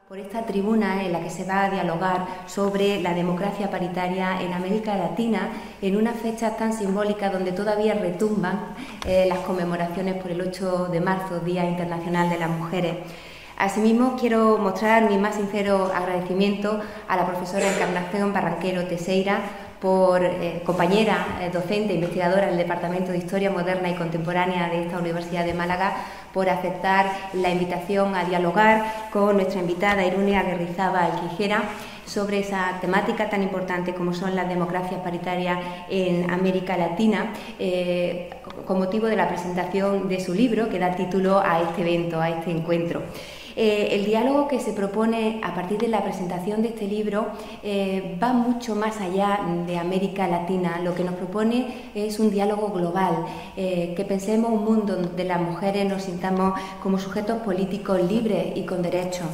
Por esta tribuna en la que se va a dialogar sobre la democracia paritaria en América Latina en una fecha tan simbólica donde todavía retumban las conmemoraciones por el 8 de marzo, Día Internacional de las Mujeres. Asimismo, quiero mostrar mi más sincero agradecimiento a la profesora Encarnación Barranquero Teixeira, por compañera docente e investigadora del Departamento de Historia Moderna y Contemporánea de esta Universidad de Málaga, por aceptar la invitación a dialogar con nuestra invitada Irune Aguerrizabal Quijera sobre esa temática tan importante como son las democracias paritarias en América Latina, con motivo de la presentación de su libro que da título a este evento, a este encuentro. El diálogo que se propone a partir de la presentación de este libro va mucho más allá de América Latina. Lo que nos propone es un diálogo global, que pensemos un mundo donde las mujeres nos sintamos como sujetos políticos libres y con derechos.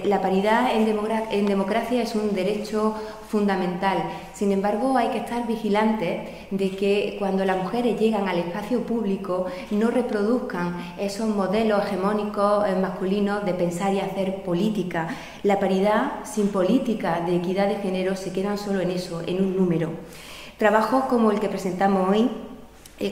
La paridad en democracia es un derecho fundamental. Sin embargo, hay que estar vigilantes de que cuando las mujeres llegan al espacio público no reproduzcan esos modelos hegemónicos masculinos de pensar y hacer política. La paridad sin política de equidad de género se quedan solo en eso, en un número. Trabajos como el que presentamos hoy,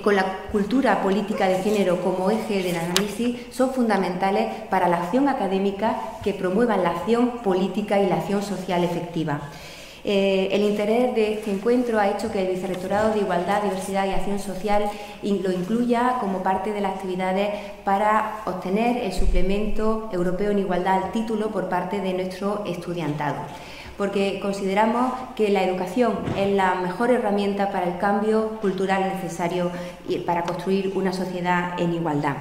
con la cultura política de género como eje del análisis, son fundamentales para la acción académica que promuevan la acción política y la acción social efectiva. El interés de este encuentro ha hecho que el Vicerrectorado de Igualdad, Diversidad y Acción Social lo incluya como parte de las actividades para obtener el suplemento europeo en igualdad al título por parte de nuestro estudiantado, porque consideramos que la educación es la mejor herramienta para el cambio cultural necesario y para construir una sociedad en igualdad.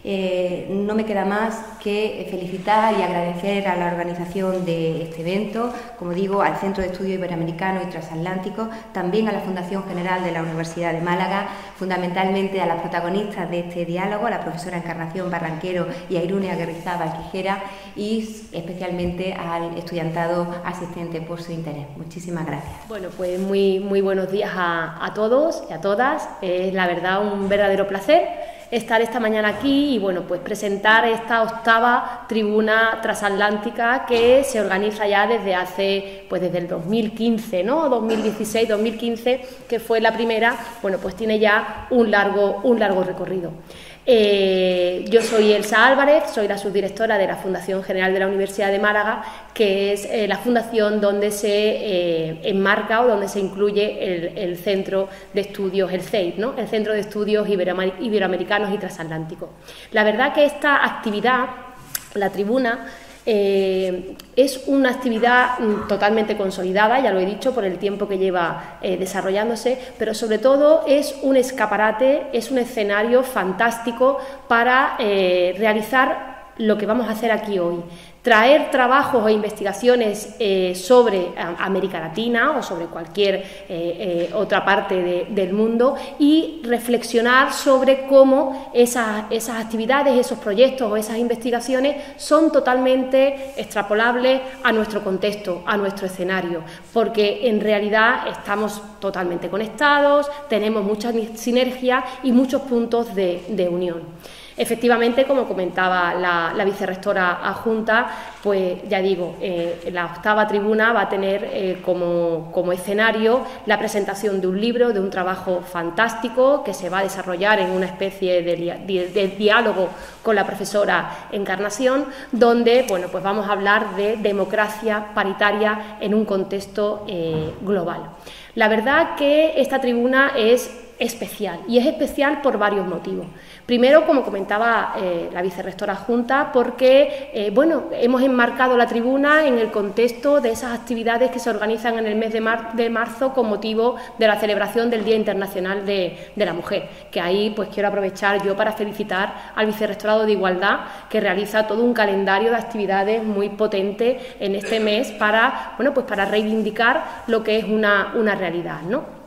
No me queda más que felicitar y agradecer a la organización de este evento, como digo, al Centro de Estudios Iberoamericanos y Transatlánticos, también a la Fundación General de la Universidad de Málaga, fundamentalmente a las protagonistas de este diálogo, a la profesora Encarnación Barranquero y a Irune Aguerrizabal Quijera, y especialmente al estudiantado asistente por su interés. Muchísimas gracias. Bueno, pues muy buenos días a todos y a todas. Es la verdad un verdadero placer estar esta mañana aquí y bueno, pues presentar esta octava tribuna transatlántica que se organiza ya desde el 2015, ¿no? 2016, 2015, que fue la primera. Bueno, pues tiene ya un largo recorrido. Yo soy Elsa Álvarez, soy la subdirectora de la Fundación General de la Universidad de Málaga, que es la fundación donde se enmarca o donde se incluye el Centro de Estudios, el CEIT, ¿no? El Centro de Estudios Iberoamericanos y Transatlánticos. La verdad que esta actividad, la tribuna, es una actividad totalmente consolidada, ya lo he dicho, por el tiempo que lleva desarrollándose, pero sobre todo es un escaparate, es un escenario fantástico para realizar lo que vamos a hacer aquí hoy. Traer trabajos e investigaciones sobre América Latina o sobre cualquier otra parte del mundo y reflexionar sobre cómo esas actividades, esos proyectos o esas investigaciones son totalmente extrapolables a nuestro contexto, a nuestro escenario, porque en realidad estamos totalmente conectados, tenemos mucha sinergia y muchos puntos de unión. Efectivamente, como comentaba la vicerrectora adjunta, pues ya digo, la octava tribuna va a tener como escenario la presentación de un libro, de un trabajo fantástico que se va a desarrollar en una especie de diálogo con la profesora Encarnación, donde bueno, pues vamos a hablar de democracia paritaria en un contexto global. La verdad que esta tribuna es especial, y es especial por varios motivos. Primero, como comentaba la vicerrectora adjunta, porque bueno, hemos enmarcado la tribuna en el contexto de esas actividades que se organizan en el mes de marzo con motivo de la celebración del Día Internacional de la Mujer, que ahí pues quiero aprovechar yo para felicitar al Vicerrectorado de Igualdad, que realiza todo un calendario de actividades muy potente en este mes para, bueno, pues para reivindicar lo que es una realidad, ¿no?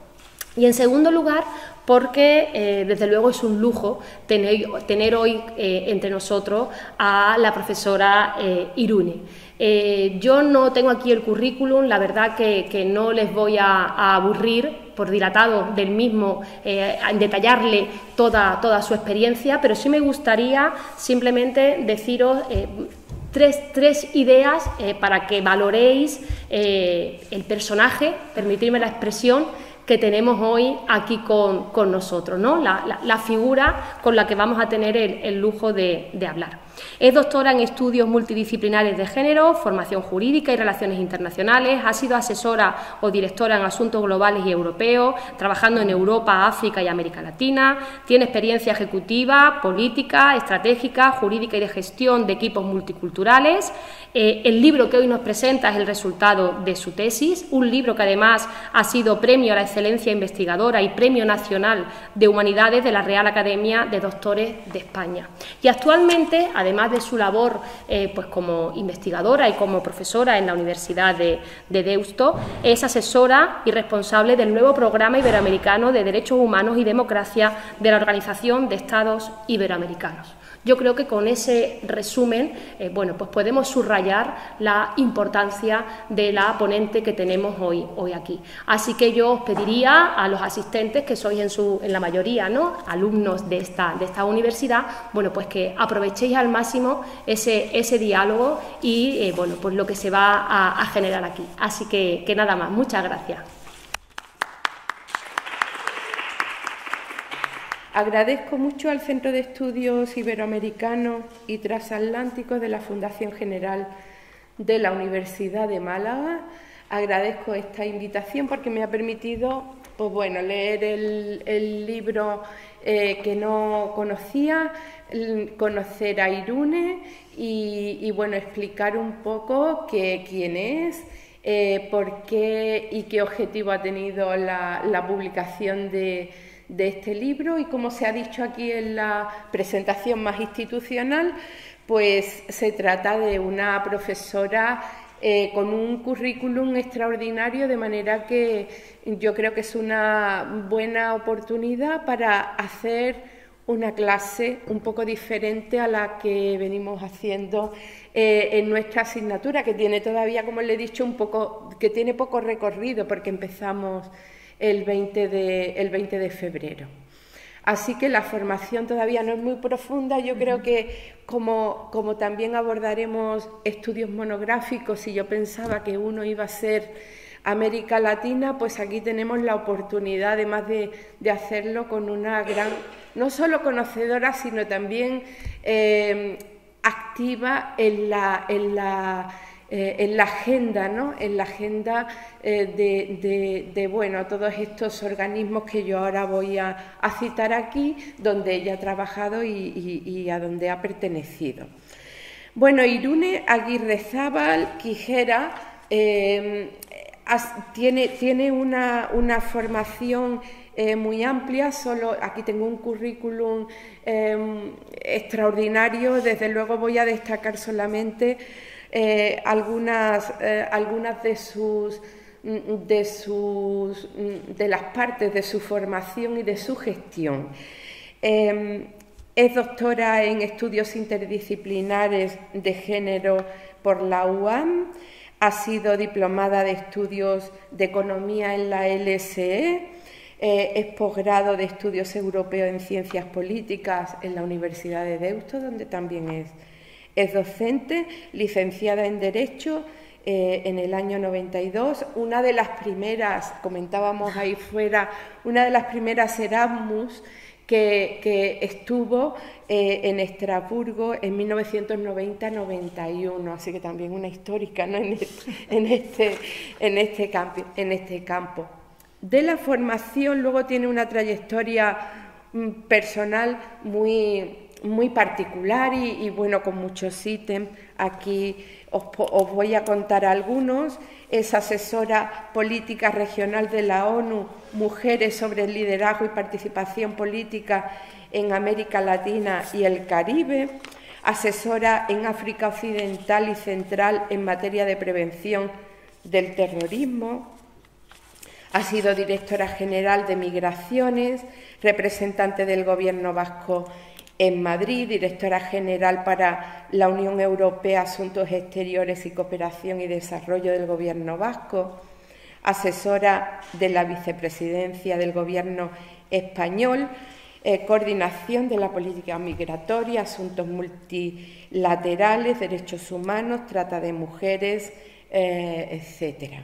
Y en segundo lugar, porque desde luego es un lujo tener hoy entre nosotros a la profesora Irune. Yo no tengo aquí el currículum, la verdad que no les voy a aburrir por dilatado del mismo, en detallarle toda su experiencia, pero sí me gustaría simplemente deciros tres ideas para que valoréis el personaje, permitidme la expresión, que tenemos hoy aquí con nosotros, ¿no? La figura con la que vamos a tener el lujo de hablar. Es doctora en estudios multidisciplinares de género, formación jurídica y relaciones internacionales, ha sido asesora o directora en asuntos globales y europeos, trabajando en Europa, África y América Latina, tiene experiencia ejecutiva, política, estratégica, jurídica y de gestión de equipos multiculturales. El libro que hoy nos presenta es el resultado de su tesis, un libro que además ha sido premio a la excelencia investigadora y premio nacional de humanidades de la Real Academia de Doctores de España. Y actualmente, además de su labor pues como investigadora y como profesora en la Universidad de Deusto, es asesora y responsable del nuevo Programa Iberoamericano de Derechos Humanos y Democracia de la Organización de Estados Iberoamericanos. Yo creo que con ese resumen, bueno, pues podemos subrayar la importancia de la ponente que tenemos hoy aquí. Así que yo os pediría a los asistentes, que sois en la mayoría, ¿no?, alumnos de esta universidad, bueno, pues que aprovechéis al máximo ese diálogo y, bueno, pues lo que se va a generar aquí. Así que nada más, muchas gracias. Agradezco mucho al Centro de Estudios Iberoamericanos y Transatlánticos de la Fundación General de la Universidad de Málaga. Agradezco esta invitación porque me ha permitido, pues bueno, leer el libro que no conocía, conocer a Irune y bueno, explicar un poco quién es, por qué y qué objetivo ha tenido la publicación de este libro, y como se ha dicho aquí en la presentación más institucional, pues se trata de una profesora con un currículum extraordinario, de manera que yo creo que es una buena oportunidad para hacer una clase un poco diferente a la que venimos haciendo en nuestra asignatura, que tiene todavía, como le he dicho, que tiene poco recorrido, porque empezamos el 20 de febrero. Así que la formación todavía no es muy profunda. Yo creo que como también abordaremos estudios monográficos, y yo pensaba que uno iba a ser América Latina, pues aquí tenemos la oportunidad, además de hacerlo con una gran, no solo conocedora, sino también activa en la agenda, ¿no?, en la agenda de bueno, todos estos organismos que yo ahora voy a citar aquí, donde ella ha trabajado y a donde ha pertenecido. Bueno, Irune Aguirrezábal Quijera tiene una formación muy amplia. Aquí tengo un currículum extraordinario. Desde luego voy a destacar solamente algunas de las partes de su formación y de su gestión. Es doctora en estudios interdisciplinares de género por la UAM, ha sido diplomada de estudios de economía en la LSE, es posgrado de estudios europeos en ciencias políticas en la Universidad de Deusto, donde también es docente, licenciada en Derecho en el año 92, una de las primeras, comentábamos ahí fuera, una de las primeras Erasmus que estuvo en Estrasburgo en 1990-91, así que también una histórica, ¿no?, en este campo. De la formación luego tiene una trayectoria personal muy particular y bueno, con muchos ítems. Aquí os voy a contar algunos. Es asesora política regional de la ONU, Mujeres sobre el liderazgo y participación política en América Latina y el Caribe, asesora en África Occidental y Central en materia de prevención del terrorismo, ha sido directora general de Migraciones, representante del Gobierno vasco en Madrid, directora general para la Unión Europea, Asuntos Exteriores y Cooperación y Desarrollo del Gobierno vasco, asesora de la vicepresidencia del Gobierno español, coordinación de la política migratoria, asuntos multilaterales, derechos humanos, trata de mujeres, etcétera.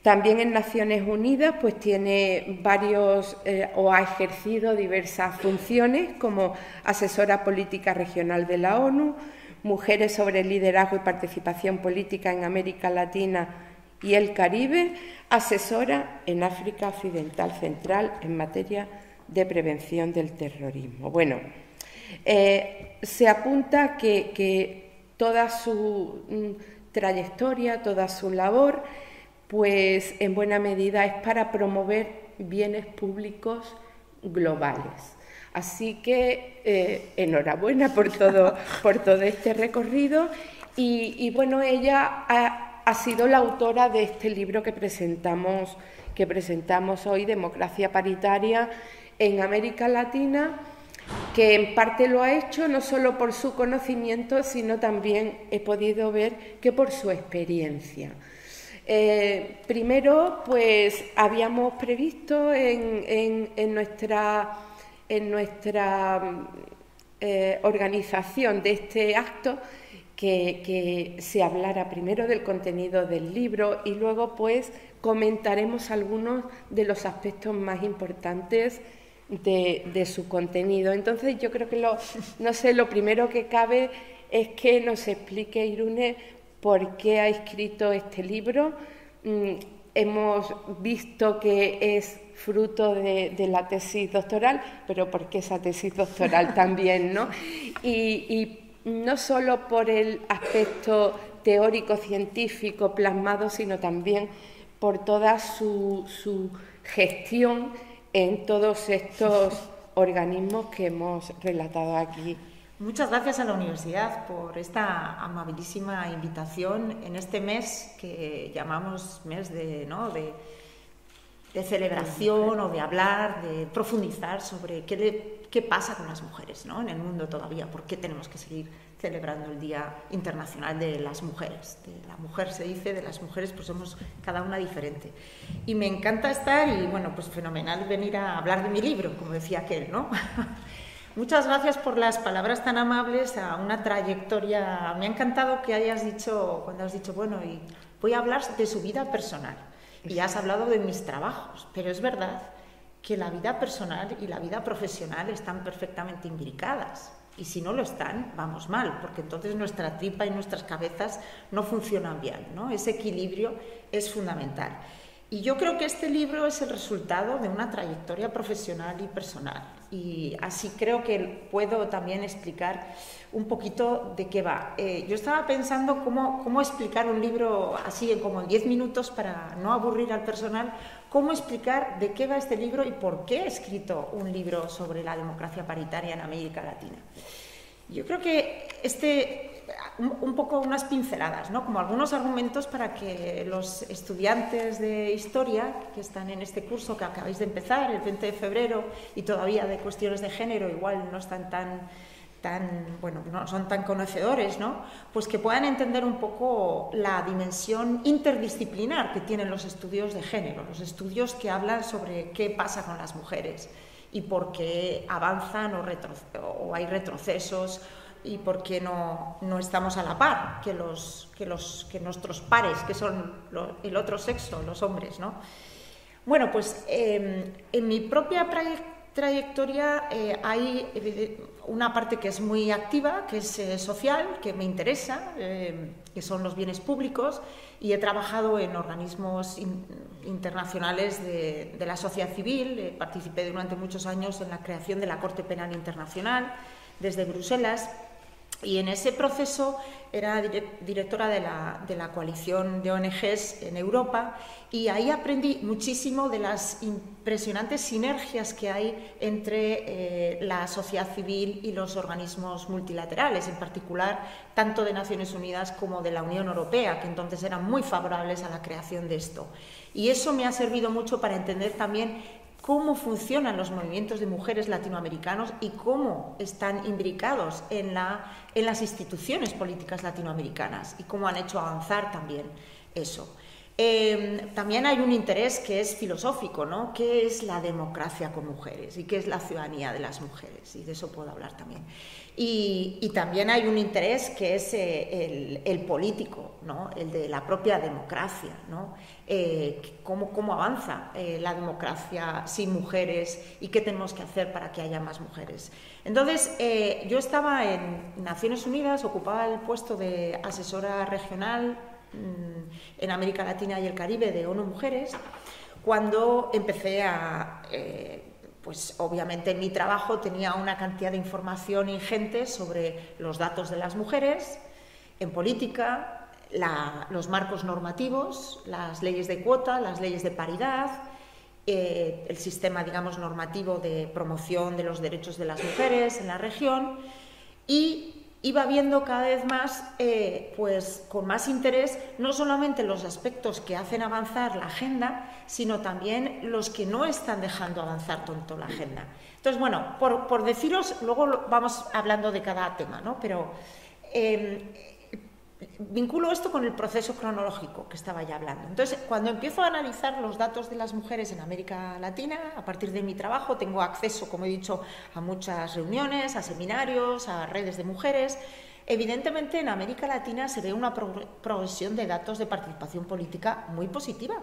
También en Naciones Unidas pues tiene varios o ha ejercido diversas funciones como asesora política regional de la ONU, Mujeres sobre liderazgo y participación política en América Latina y el Caribe, asesora en África Occidental Central en materia de prevención del terrorismo. Bueno, se apunta que toda su trayectoria, toda su labor, pues en buena medida es para promover bienes públicos globales. Así que enhorabuena por todo este recorrido y bueno, ella ha sido la autora de este libro que presentamos hoy, Democracia Paritaria en América Latina, que en parte lo ha hecho no solo por su conocimiento, sino también he podido ver que por su experiencia. Primero, pues habíamos previsto en nuestra organización de este acto que se hablara primero del contenido del libro y luego pues comentaremos algunos de los aspectos más importantes de su contenido. Entonces yo creo que lo primero que cabe es que nos explique Irune por qué ha escrito este libro. Hemos visto que es fruto de la tesis doctoral, pero ¿por qué esa tesis doctoral también, no? Y no solo por el aspecto teórico-científico plasmado, sino también por toda su gestión en todos estos organismos que hemos relatado aquí. Muchas gracias a la Universidad por esta amabilísima invitación en este mes que llamamos mes de celebración o de hablar, de profundizar sobre qué pasa con las mujeres, ¿no?, en el mundo todavía, por qué tenemos que seguir celebrando el Día Internacional de las Mujeres. De la mujer se dice, de las mujeres pues somos cada una diferente. Y me encanta estar y bueno, pues fenomenal venir a hablar de mi libro, como decía aquel, ¿no? Muchas gracias por las palabras tan amables, a una trayectoria. Me ha encantado que hayas dicho, cuando has dicho, bueno, y voy a hablar de su vida personal. Y has hablado de mis trabajos, pero es verdad que la vida personal y la vida profesional están perfectamente imbricadas. Y si no lo están, vamos mal, porque entonces nuestra tripa y nuestras cabezas no funcionan bien, ¿no? Ese equilibrio es fundamental. Y yo creo que este libro es el resultado de una trayectoria profesional y personal. Y así creo que puedo también explicar un poquito de qué va. Yo estaba pensando cómo explicar un libro así como en 10 minutos para no aburrir al personal, cómo explicar de qué va este libro y por qué he escrito un libro sobre la democracia paritaria en América Latina. Yo creo que un poco unas pinceladas, ¿no?, como algunos argumentos para que los estudiantes de historia que están en este curso que acabáis de empezar el 20 de febrero y todavía de cuestiones de género igual no están no son tan conocedores, ¿no?, pues que puedan entender un poco la dimensión interdisciplinar que tienen los estudios de género, los estudios que hablan sobre qué pasa con las mujeres y por qué avanzan o hay retrocesos y por qué no estamos a la par que nuestros pares, que son el otro sexo, los hombres, ¿no? Bueno, pues en mi propia trayectoria hay una parte que es muy activa, que es social, que me interesa, que son los bienes públicos, y he trabajado en organismos internacionales de la sociedad civil. Participé durante muchos años en la creación de la Corte Penal Internacional desde Bruselas. Y en ese proceso era directora de la coalición de ONGs en Europa y ahí aprendí muchísimo de las impresionantes sinergias que hay entre la sociedad civil y los organismos multilaterales, en particular tanto de Naciones Unidas como de la Unión Europea, que entonces eran muy favorables a la creación de esto. Y eso me ha servido mucho para entender también cómo funcionan los movimientos de mujeres latinoamericanos y cómo están imbricados en las instituciones políticas latinoamericanas y cómo han hecho avanzar también eso. También hay un interés que es filosófico, ¿no? ¿Qué es la democracia con mujeres? ¿Y qué es la ciudadanía de las mujeres? Y de eso puedo hablar también. Y también hay un interés que es el político, ¿no? El de la propia democracia, ¿no? Cómo avanza la democracia sin mujeres y qué tenemos que hacer para que haya más mujeres. Entonces, yo estaba en Naciones Unidas, ocupaba el puesto de asesora regional en América Latina y el Caribe de ONU Mujeres, cuando empecé a... pues obviamente en mi trabajo tenía una cantidad de información ingente sobre los datos de las mujeres en política, los marcos normativos, las leyes de cuota, las leyes de paridad, el sistema, digamos, normativo de promoción de los derechos de las mujeres en la región, y iba viendo cada vez más, pues con más interés, no solamente los aspectos que hacen avanzar la agenda, sino también los que no están dejando avanzar tanto la agenda. Entonces, bueno, por deciros, luego vamos hablando de cada tema, ¿no? Pero vinculo esto con el proceso cronológico que estaba ya hablando. Entonces, cuando empiezo a analizar los datos de las mujeres en América Latina, a partir de mi trabajo tengo acceso, como he dicho, a muchas reuniones, a seminarios, a redes de mujeres. Evidentemente, en América Latina se ve una progresión de datos de participación política muy positiva,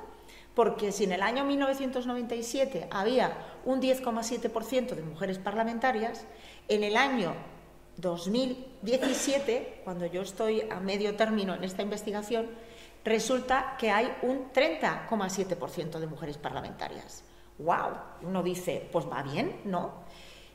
porque si en el año 1997 había un 10,7% de mujeres parlamentarias, en el año 2017, cuando yo estoy a medio término en esta investigación, resulta que hay un 30,7% de mujeres parlamentarias. ¡Wow! Uno dice, pues va bien, ¿no?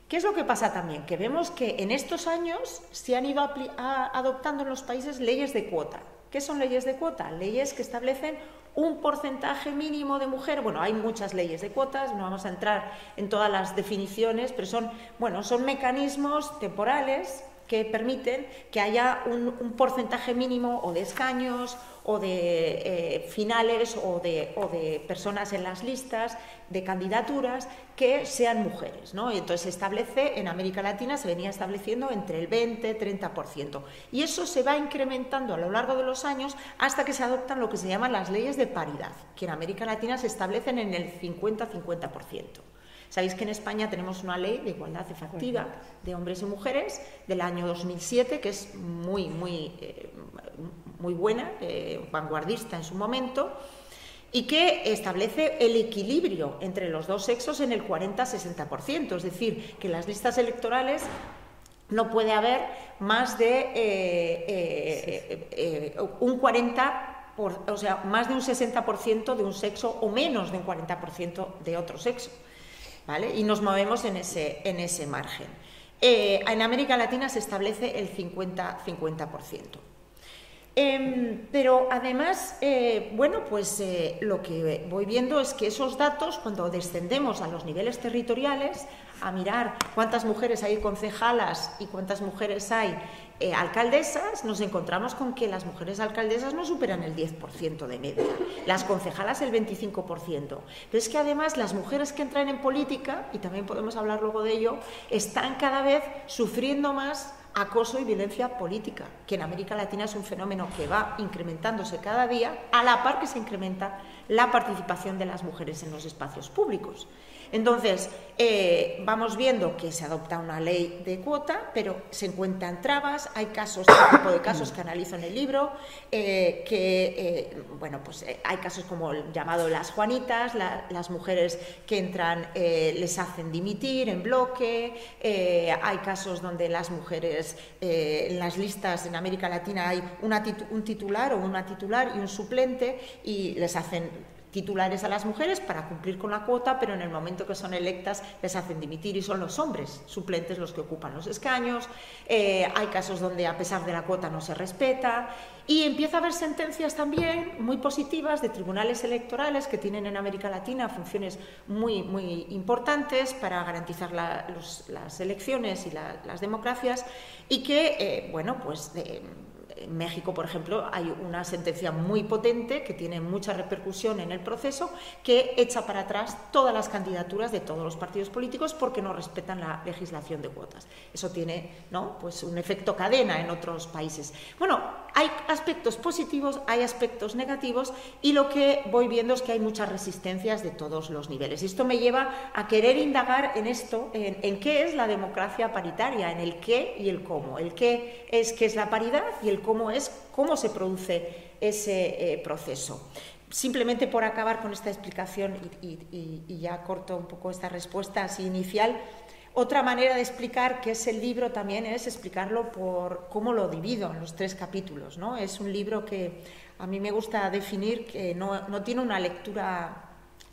¿Qué es lo que pasa también? Que vemos que en estos años se han ido adoptando en los países leyes de cuota. ¿Qué son leyes de cuota? Leyes que establecen un porcentaje mínimo de mujer. Bueno, hay muchas leyes de cuotas, no vamos a entrar en todas las definiciones, pero son mecanismos temporales que permiten que haya un porcentaje mínimo o de escaños o de finales o de personas en las listas de candidaturas que sean mujeres, ¿no? Y entonces se establece, en América Latina se venía estableciendo entre el 20-30%. Y eso se va incrementando a lo largo de los años hasta que se adoptan lo que se llaman las leyes de paridad, que en América Latina se establecen en el 50-50%. Sabéis que en España tenemos una ley de igualdad efectiva de hombres y mujeres del año 2007, que es muy buena, vanguardista en su momento, y que establece el equilibrio entre los dos sexos en el 40-60%, es decir, que en las listas electorales no puede haber más de un 40%, o sea, más de un 60% de un sexo o menos de un 40% de otro sexo. ¿Vale? Y nos movemos en ese margen. En América Latina se establece el 50%. Pero además, lo que voy viendo es que esos datos, cuando descendemos a los niveles territoriales, a mirar cuántas mujeres hay concejalas y cuántas mujeres hay alcaldesas, nos encontramos con que las mujeres alcaldesas no superan el 10% de media, las concejalas el 25%. Pero es que además las mujeres que entran en política, y también podemos hablar luego de ello, están cada vez sufriendo más acoso y violencia política, que en América Latina es un fenómeno que va incrementándose cada día, a la par que se incrementa la participación de las mujeres en los espacios públicos. Entonces, vamos viendo que se adopta una ley de cuota, pero se encuentran trabas, hay casos, este tipo de casos que analizo en el libro, hay casos como el llamado las Juanitas, las mujeres que entran les hacen dimitir en bloque, hay casos donde las mujeres, en las listas en América Latina hay un titular o una titular y un suplente y les hacen titulares a las mujeres para cumplir con la cuota, pero en el momento que son electas les hacen dimitir y son los hombres suplentes los que ocupan los escaños. Hay casos donde a pesar de la cuota no se respeta y empieza a haber sentencias también muy positivas de tribunales electorales que tienen en América Latina funciones muy importantes para garantizar las elecciones y las democracias y que, en México, por ejemplo, hay una sentencia muy potente que tiene mucha repercusión en el proceso, que echa para atrás todas las candidaturas de todos los partidos políticos porque no respetan la legislación de cuotas. Eso tiene, ¿no?, pues un efecto cadena en otros países. Bueno, hay aspectos positivos, hay aspectos negativos, y lo que voy viendo es que hay muchas resistencias de todos los niveles. Y esto me lleva a querer indagar en esto, en qué es la democracia paritaria, en el qué y el cómo. El qué es la paridad y el cómo es cómo se produce ese proceso. Simplemente por acabar con esta explicación y ya corto un poco esta respuesta así inicial, otra manera de explicar qué es el libro también es explicarlo por cómo lo divido en los 3 capítulos, ¿no? Es un libro que a mí me gusta definir que no tiene una lectura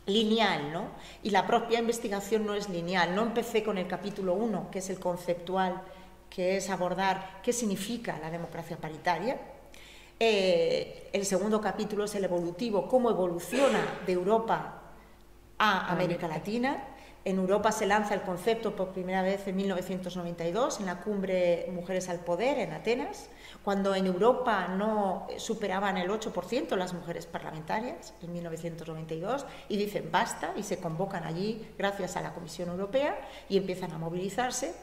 lineal, ¿no? Y la propia investigación no es lineal. No empecé con el capítulo 1, que es el conceptual, que es abordar qué significa la democracia paritaria. El segundo capítulo es el evolutivo, cómo evoluciona de Europa a América Latina. En Europa se lanza el concepto por primera vez en 1992, en la cumbre Mujeres al Poder, en Atenas, cuando en Europa no superaban el 8% las mujeres parlamentarias, en 1992, y dicen basta, y se convocan allí gracias a la Comisión Europea y empiezan a movilizarse.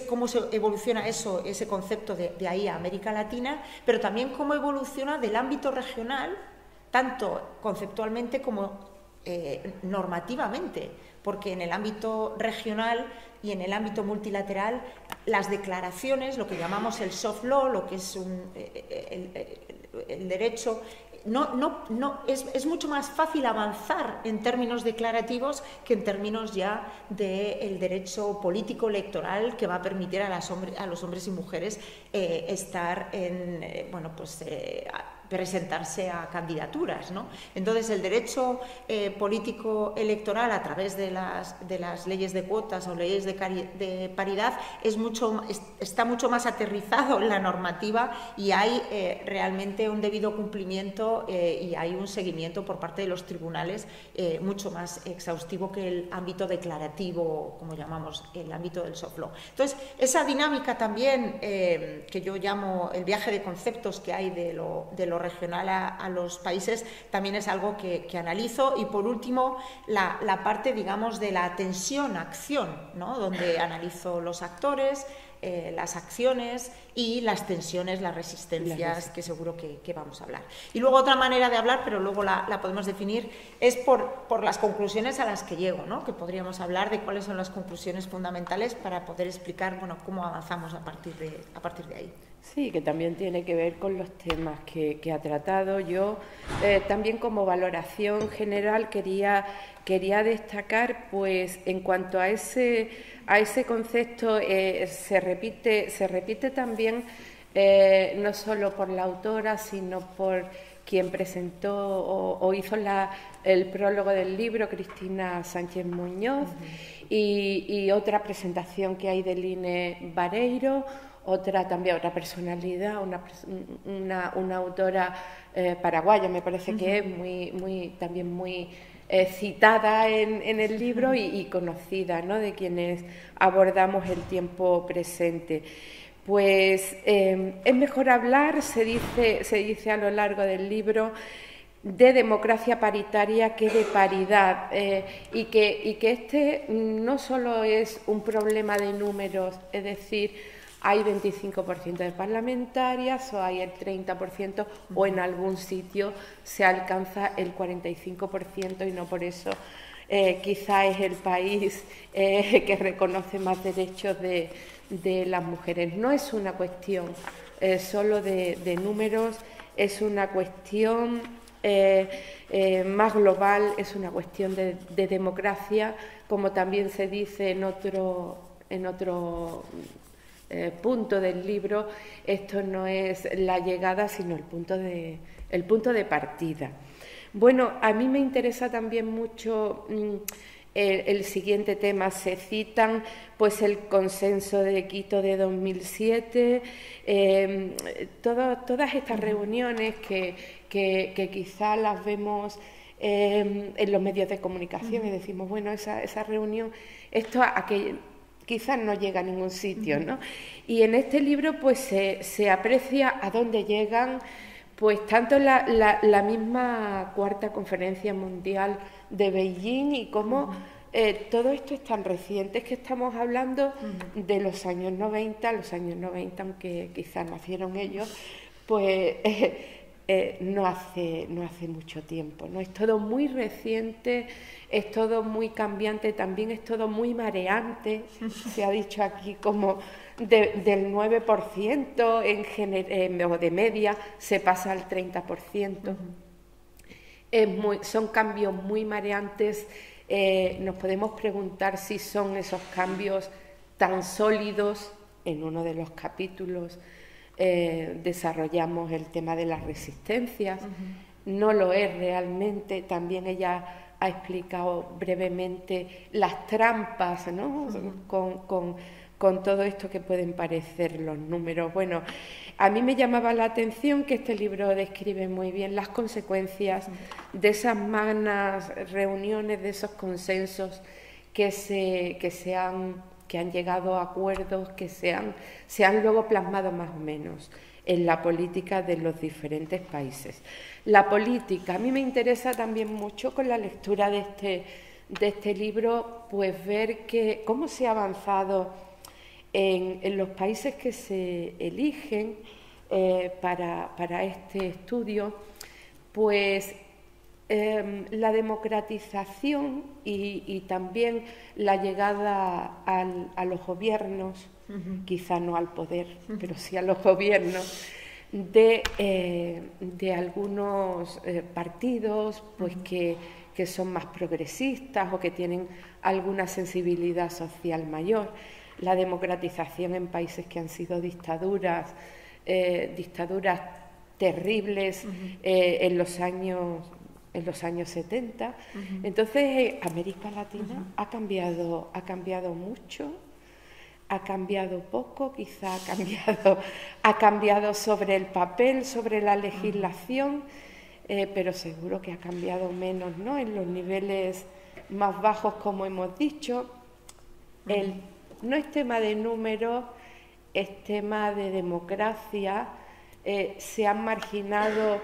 Cómo se evoluciona ese concepto de ahí a América Latina, pero también cómo evoluciona del ámbito regional, tanto conceptualmente como normativamente, porque en el ámbito regional y en el ámbito multilateral las declaraciones, lo que llamamos el soft law, lo que es el derecho, es mucho más fácil avanzar en términos declarativos que en términos ya del derecho político electoral, que va a permitir a los hombres y mujeres estar en presentarse a candidaturas, ¿no? Entonces, el derecho político electoral a través de las leyes de cuotas o leyes de paridad está mucho más aterrizado en la normativa, y hay realmente un debido cumplimiento y hay un seguimiento por parte de los tribunales mucho más exhaustivo que el ámbito declarativo, como llamamos el ámbito del soft law. Entonces, esa dinámica también, que yo llamo el viaje de conceptos que hay de lo regional a los países, también es algo que analizo. Y por último, la parte, digamos, de la tensión-acción, ¿no?, donde analizo los actores, las acciones y las tensiones, las resistencias, que seguro que vamos a hablar. Y luego otra manera de hablar, pero luego la podemos definir, es por las conclusiones a las que llego, ¿no?, que podríamos hablar de cuáles son las conclusiones fundamentales para poder explicar, bueno, cómo avanzamos a partir de ahí. Sí, que también tiene que ver con los temas que ha tratado. Yo también, como valoración general, quería destacar, pues, en cuanto a ese concepto, se repite también, no solo por la autora, sino por quien presentó o hizo el prólogo del libro, Cristina Sánchez Muñoz, y otra presentación que hay de Line Vareiro, otra personalidad, una autora paraguaya, me parece que es también muy citada en el libro y conocida, ¿no?, de quienes abordamos el tiempo presente. Pues es mejor hablar, se dice a lo largo del libro, de democracia paritaria que de paridad, y que este no solo es un problema de números, es decir, hay 25% de parlamentarias o hay el 30%, o en algún sitio se alcanza el 45%, y no por eso quizá es el país que reconoce más derechos de las mujeres. No es una cuestión solo de números, es una cuestión más global, es una cuestión de democracia, como también se dice en otro punto del libro. Esto no es la llegada, sino el punto de partida. Bueno, a mí me interesa también mucho el siguiente tema. Se citan, pues, el consenso de Quito de 2007, todas estas reuniones que quizá las vemos en los medios de comunicación y decimos, bueno, esa reunión, quizás no llega a ningún sitio, ¿no? Y en este libro pues se aprecia a dónde llegan, pues tanto la misma Cuarta Conferencia Mundial de Beijing y cómo todo esto es tan reciente, es que estamos hablando de los años 90, aunque quizás nacieron ellos, pues no hace mucho tiempo, ¿no? Es todo muy reciente, es todo muy cambiante, también es todo muy mareante, se ha dicho aquí como del 9% o de media se pasa al 30%. Son cambios muy mareantes, nos podemos preguntar si son esos cambios tan sólidos. En uno de los capítulos desarrollamos el tema de las resistencias, no lo es realmente, también ella ha explicado brevemente las trampas, ¿no? Con todo esto que pueden parecer los números. Bueno, a mí me llamaba la atención que este libro describe muy bien las consecuencias de esas magnas reuniones, de esos consensos que han llegado a acuerdos, que se han luego plasmado más o menos en la política de los diferentes países. La política, a mí me interesa también mucho con la lectura de este libro, pues ver cómo se ha avanzado en los países que se eligen para este estudio, pues la democratización y también la llegada a los gobiernos, quizá no al poder, pero sí a los gobiernos, de algunos partidos pues que son más progresistas o que tienen alguna sensibilidad social mayor. La democratización en países que han sido dictaduras terribles en los años 70. Entonces, América Latina ha cambiado mucho, ha cambiado poco, quizá ha cambiado sobre el papel, sobre la legislación, pero seguro que ha cambiado menos, ¿no? En los niveles más bajos, como hemos dicho. No es tema de números, es tema de democracia. Se han marginado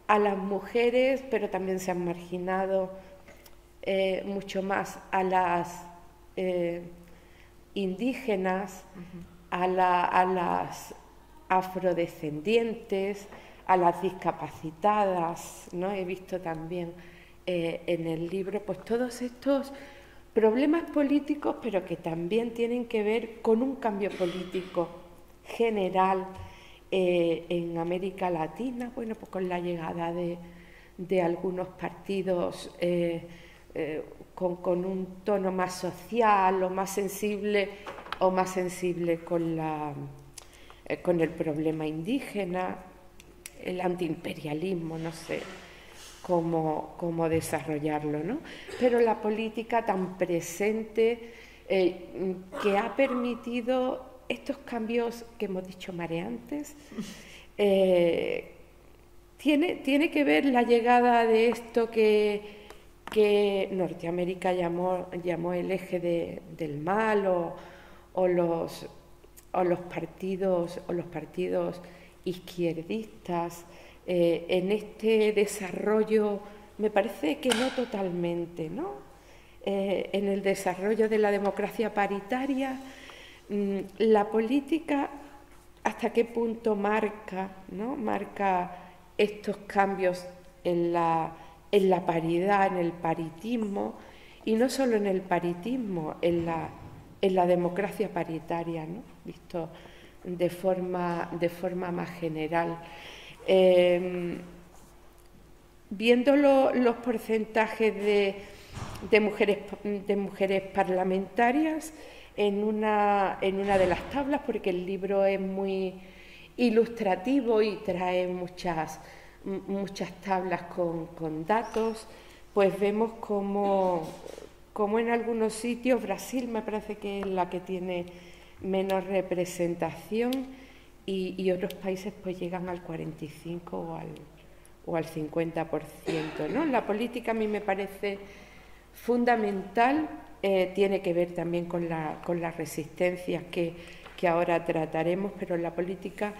a las mujeres, pero también se han marginado mucho más a las indígenas, a las afrodescendientes, a las discapacitadas, ¿no? He visto también en el libro pues todos estos problemas políticos, pero que también tienen que ver con un cambio político general en América Latina, bueno, pues con la llegada de algunos partidos con un tono más social o más sensible con el problema indígena, el antiimperialismo, no sé cómo desarrollarlo, ¿no? Pero la política tan presente que ha permitido estos cambios que hemos dicho mareantes, tiene que ver la llegada de esto que Norteamérica llamó el eje del mal o los partidos izquierdistas, en este desarrollo, me parece que no totalmente, ¿no? En el desarrollo de la democracia paritaria, la política, ¿hasta qué punto marca estos cambios en la paridad, en el paritismo, y no solo en el paritismo, en la democracia paritaria, ¿no? Visto de forma más general. Viendo los porcentajes de mujeres parlamentarias en una de las tablas, porque el libro es muy ilustrativo y trae muchas tablas con datos, pues vemos como en algunos sitios, Brasil me parece que es la que tiene menos representación, y otros países pues llegan al 45 o al 50%, ¿no? La política a mí me parece fundamental tiene que ver también con las resistencias que ahora trataremos, pero la política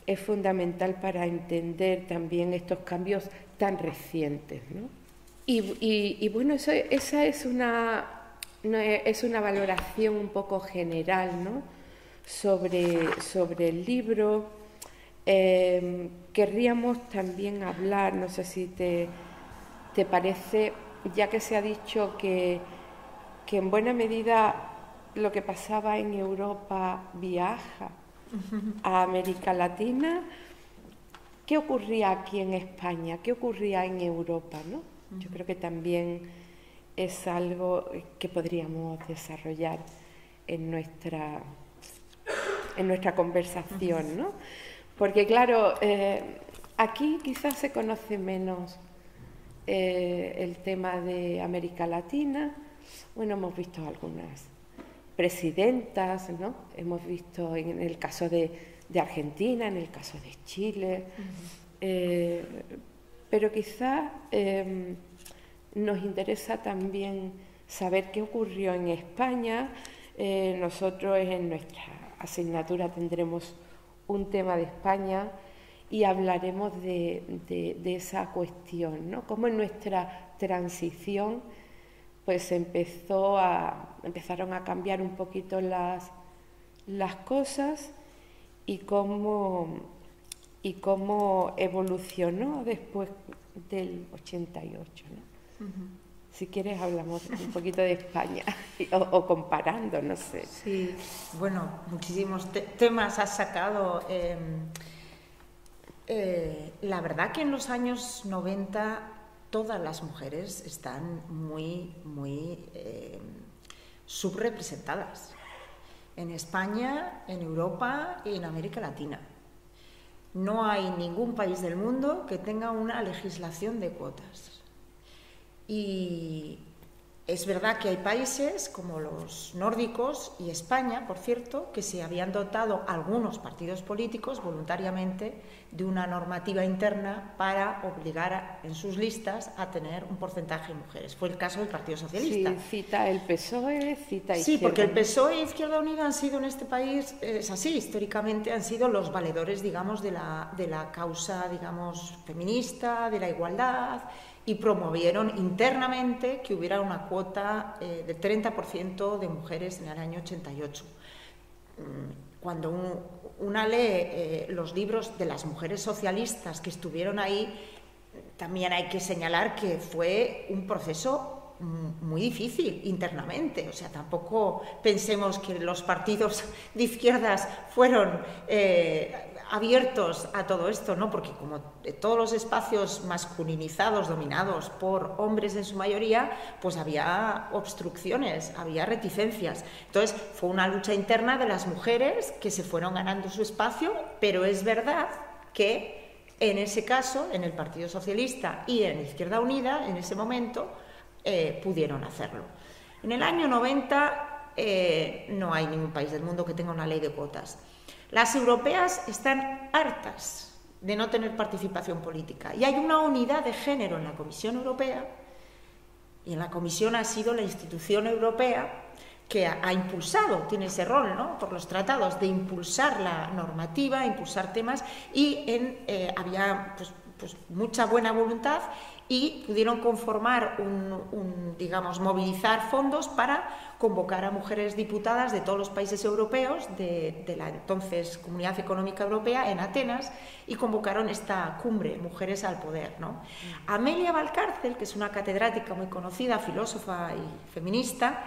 es fundamental para entender también estos cambios tan recientes, ¿no? Y bueno, esa es una valoración un poco general, ¿no?, sobre el libro. Querríamos también hablar, no sé si te parece, ya que se ha dicho que en buena medida lo que pasaba en Europa viaja a América Latina, ¿qué ocurría aquí en España? ¿Qué ocurría en Europa, ¿no? Yo creo que también es algo que podríamos desarrollar en nuestra conversación, ¿no? Porque claro, aquí quizás se conoce menos el tema de América Latina. Bueno, hemos visto algunas presidentas, ¿no? Hemos visto en el caso de Argentina, en el caso de Chile, pero quizás nos interesa también saber qué ocurrió en España. Nosotros en nuestra asignatura tendremos un tema de España y hablaremos de esa cuestión, ¿no? Cómo en nuestra transición pues empezaron a cambiar un poquito las cosas y cómo evolucionó después del 88, ¿no? Si quieres hablamos un poquito de España o comparando, no sé. Sí, bueno, muchísimos temas has sacado. La verdad que en los años 90 todas las mujeres están muy subrepresentadas en España, en Europa y en América Latina. No hay ningún país del mundo que tenga una legislación de cuotas. Y es verdad que hay países como los nórdicos y España, por cierto, que se habían dotado algunos partidos políticos voluntariamente de una normativa interna para obligar en sus listas a tener un porcentaje de mujeres. Fue el caso del Partido Socialista. Sí, cita el PSOE, cita Izquierda. Sí, porque el PSOE e Izquierda Unida han sido en este país, es así, históricamente han sido los valedores, digamos, de la causa, digamos, feminista, de la igualdad, y promovieron internamente que hubiera una cuota del 30% de mujeres en el año 88. Cuando una lee los libros de las mujeres socialistas que estuvieron ahí, también hay que señalar que fue un proceso muy difícil internamente. O sea, tampoco pensemos que los partidos de izquierdas fueron abiertos a todo esto, ¿no? Porque como todos los espacios masculinizados, dominados por hombres en su mayoría, pues había obstrucciones, había reticencias. Entonces fue una lucha interna de las mujeres que se fueron ganando su espacio, pero es verdad que en ese caso, en el Partido Socialista y en Izquierda Unida, en ese momento, pudieron hacerlo. En el año 90 no hay ningún país del mundo que tenga una ley de cuotas. Las europeas están hartas de no tener participación política y hay una unidad de género en la Comisión Europea, y en la Comisión ha sido la institución europea que ha impulsado, tiene ese rol, ¿no?, por los tratados, de impulsar la normativa, impulsar temas, y había pues mucha buena voluntad y pudieron conformar digamos, movilizar fondos para convocar a mujeres diputadas de todos los países europeos, de la entonces Comunidad Económica Europea, en Atenas, y convocaron esta cumbre, Mujeres al Poder, ¿no? Amelia Valcárcel, que es una catedrática muy conocida, filósofa y feminista,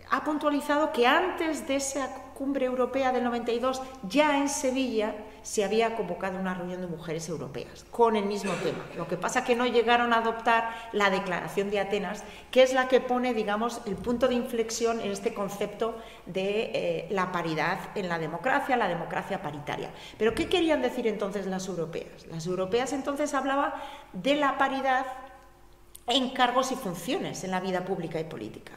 ha puntualizado que antes de esa cumbre europea del 92, ya en Sevilla se había convocado una reunión de mujeres europeas con el mismo tema. Lo que pasa es que no llegaron a adoptar la Declaración de Atenas, que es la que pone, digamos, el punto de inflexión en este concepto de la paridad en la democracia paritaria. Pero ¿qué querían decir entonces las europeas? Las europeas entonces hablaban de la paridad en cargos y funciones en la vida pública y política.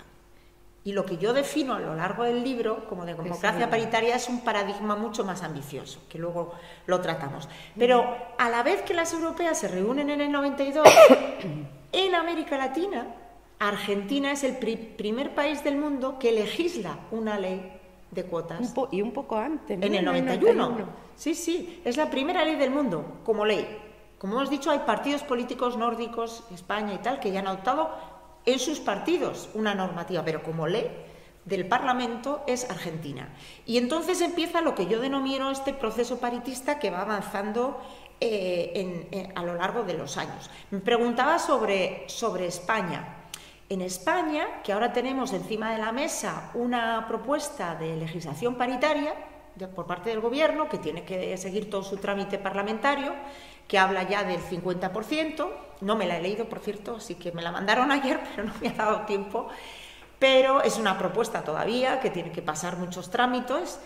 Y lo que yo defino a lo largo del libro como de democracia paritaria es un paradigma mucho más ambicioso, que luego lo tratamos. Pero a la vez que las europeas se reúnen en el 92, en América Latina Argentina es el primer país del mundo que legisla una ley de cuotas. Y un poco antes, ¿no? En el 91. Sí, sí, es la primera ley del mundo como ley. Como hemos dicho, hay partidos políticos nórdicos, España y tal, que ya han adoptado en sus partidos una normativa, pero como ley del Parlamento es Argentina. Y entonces empieza lo que yo denomino este proceso paritista que va avanzando a lo largo de los años. Me preguntaba sobre España. En España, que ahora tenemos encima de la mesa una propuesta de legislación paritaria por parte del Gobierno, que tiene que seguir todo su trámite parlamentario, que habla ya del 50%, no me la he leído, por cierto, así que me la mandaron ayer, pero no me ha dado tiempo, pero es una propuesta todavía, que tiene que pasar muchos trámites,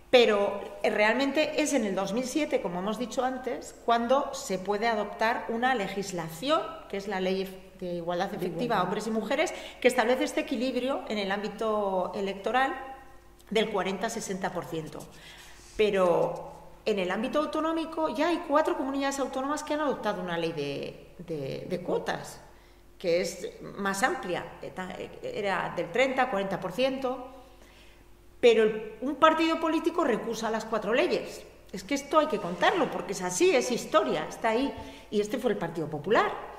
pero realmente es en el 2007, como hemos dicho antes, cuando se puede adoptar una legislación, que es la Ley de Igualdad Efectiva a Hombres y Mujeres, que establece este equilibrio en el ámbito electoral del 40-60%. Pero en el ámbito autonómico ya hay 4 comunidades autónomas que han adoptado una ley de cuotas, que es más amplia, era del 30-40%, pero un partido político recusa las 4 leyes. Es que esto hay que contarlo, porque es así, es historia, está ahí. Y este fue el Partido Popular.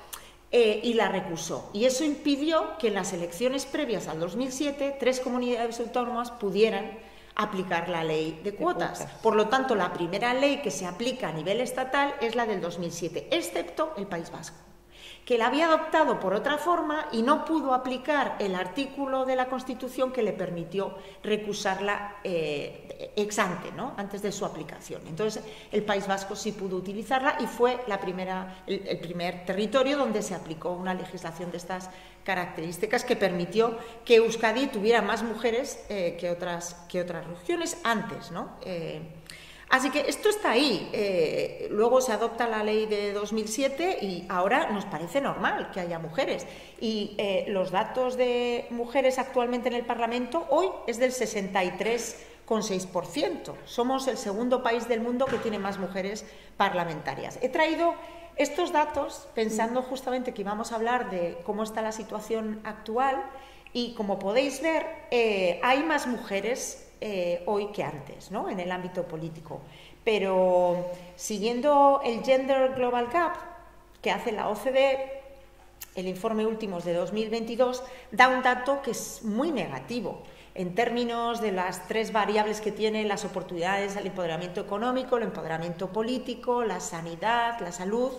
Y la recusó. Y eso impidió que en las elecciones previas al 2007 3 comunidades autónomas pudieran aplicar la ley de cuotas. Por lo tanto, la primera ley que se aplica a nivel estatal es la del 2007, excepto el País Vasco, que la había adoptado por otra forma y no pudo aplicar el artículo de la Constitución que le permitió recusarla ex ante, ¿no? Antes de su aplicación. Entonces, el País Vasco sí pudo utilizarla y fue el primer territorio donde se aplicó una legislación de estas características que permitió que Euskadi tuviera más mujeres que otras regiones antes, ¿no? Así que esto está ahí. Luego se adopta la ley de 2007 y ahora nos parece normal que haya mujeres. Y los datos de mujeres actualmente en el Parlamento hoy es del 63,6%. Somos el segundo país del mundo que tiene más mujeres parlamentarias. He traído estos datos pensando justamente que íbamos a hablar de cómo está la situación actual y, como podéis ver, hay más mujeres hoy que antes, ¿no? En el ámbito político. Pero siguiendo el Gender Global Gap que hace la OCDE, el informe último de 2022 da un dato que es muy negativo en términos de las 3 variables que tienen las oportunidades al empoderamiento económico, el empoderamiento político, la sanidad, la salud,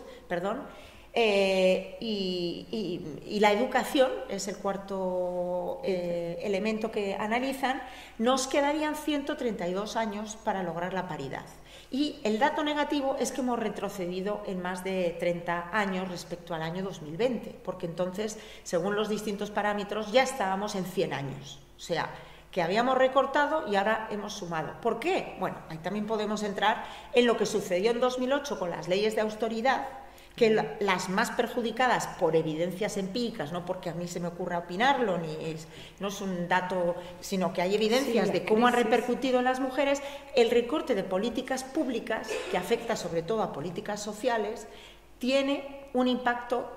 y la educación, es el cuarto elemento que analizan. Nos quedarían 132 años para lograr la paridad. Y el dato negativo es que hemos retrocedido en más de 30 años respecto al año 2020, porque entonces, según los distintos parámetros, ya estábamos en 100 años. O sea, que habíamos recortado y ahora hemos sumado. ¿Por qué? Bueno, ahí también podemos entrar en lo que sucedió en 2008 con las leyes de austeridad, que las más perjudicadas por evidencias empíricas, no porque a mí se me ocurra opinarlo, no es un dato, sino que hay evidencias de cómo ha repercutido en las mujeres, el recorte de políticas públicas, que afecta sobre todo a políticas sociales, tiene un impacto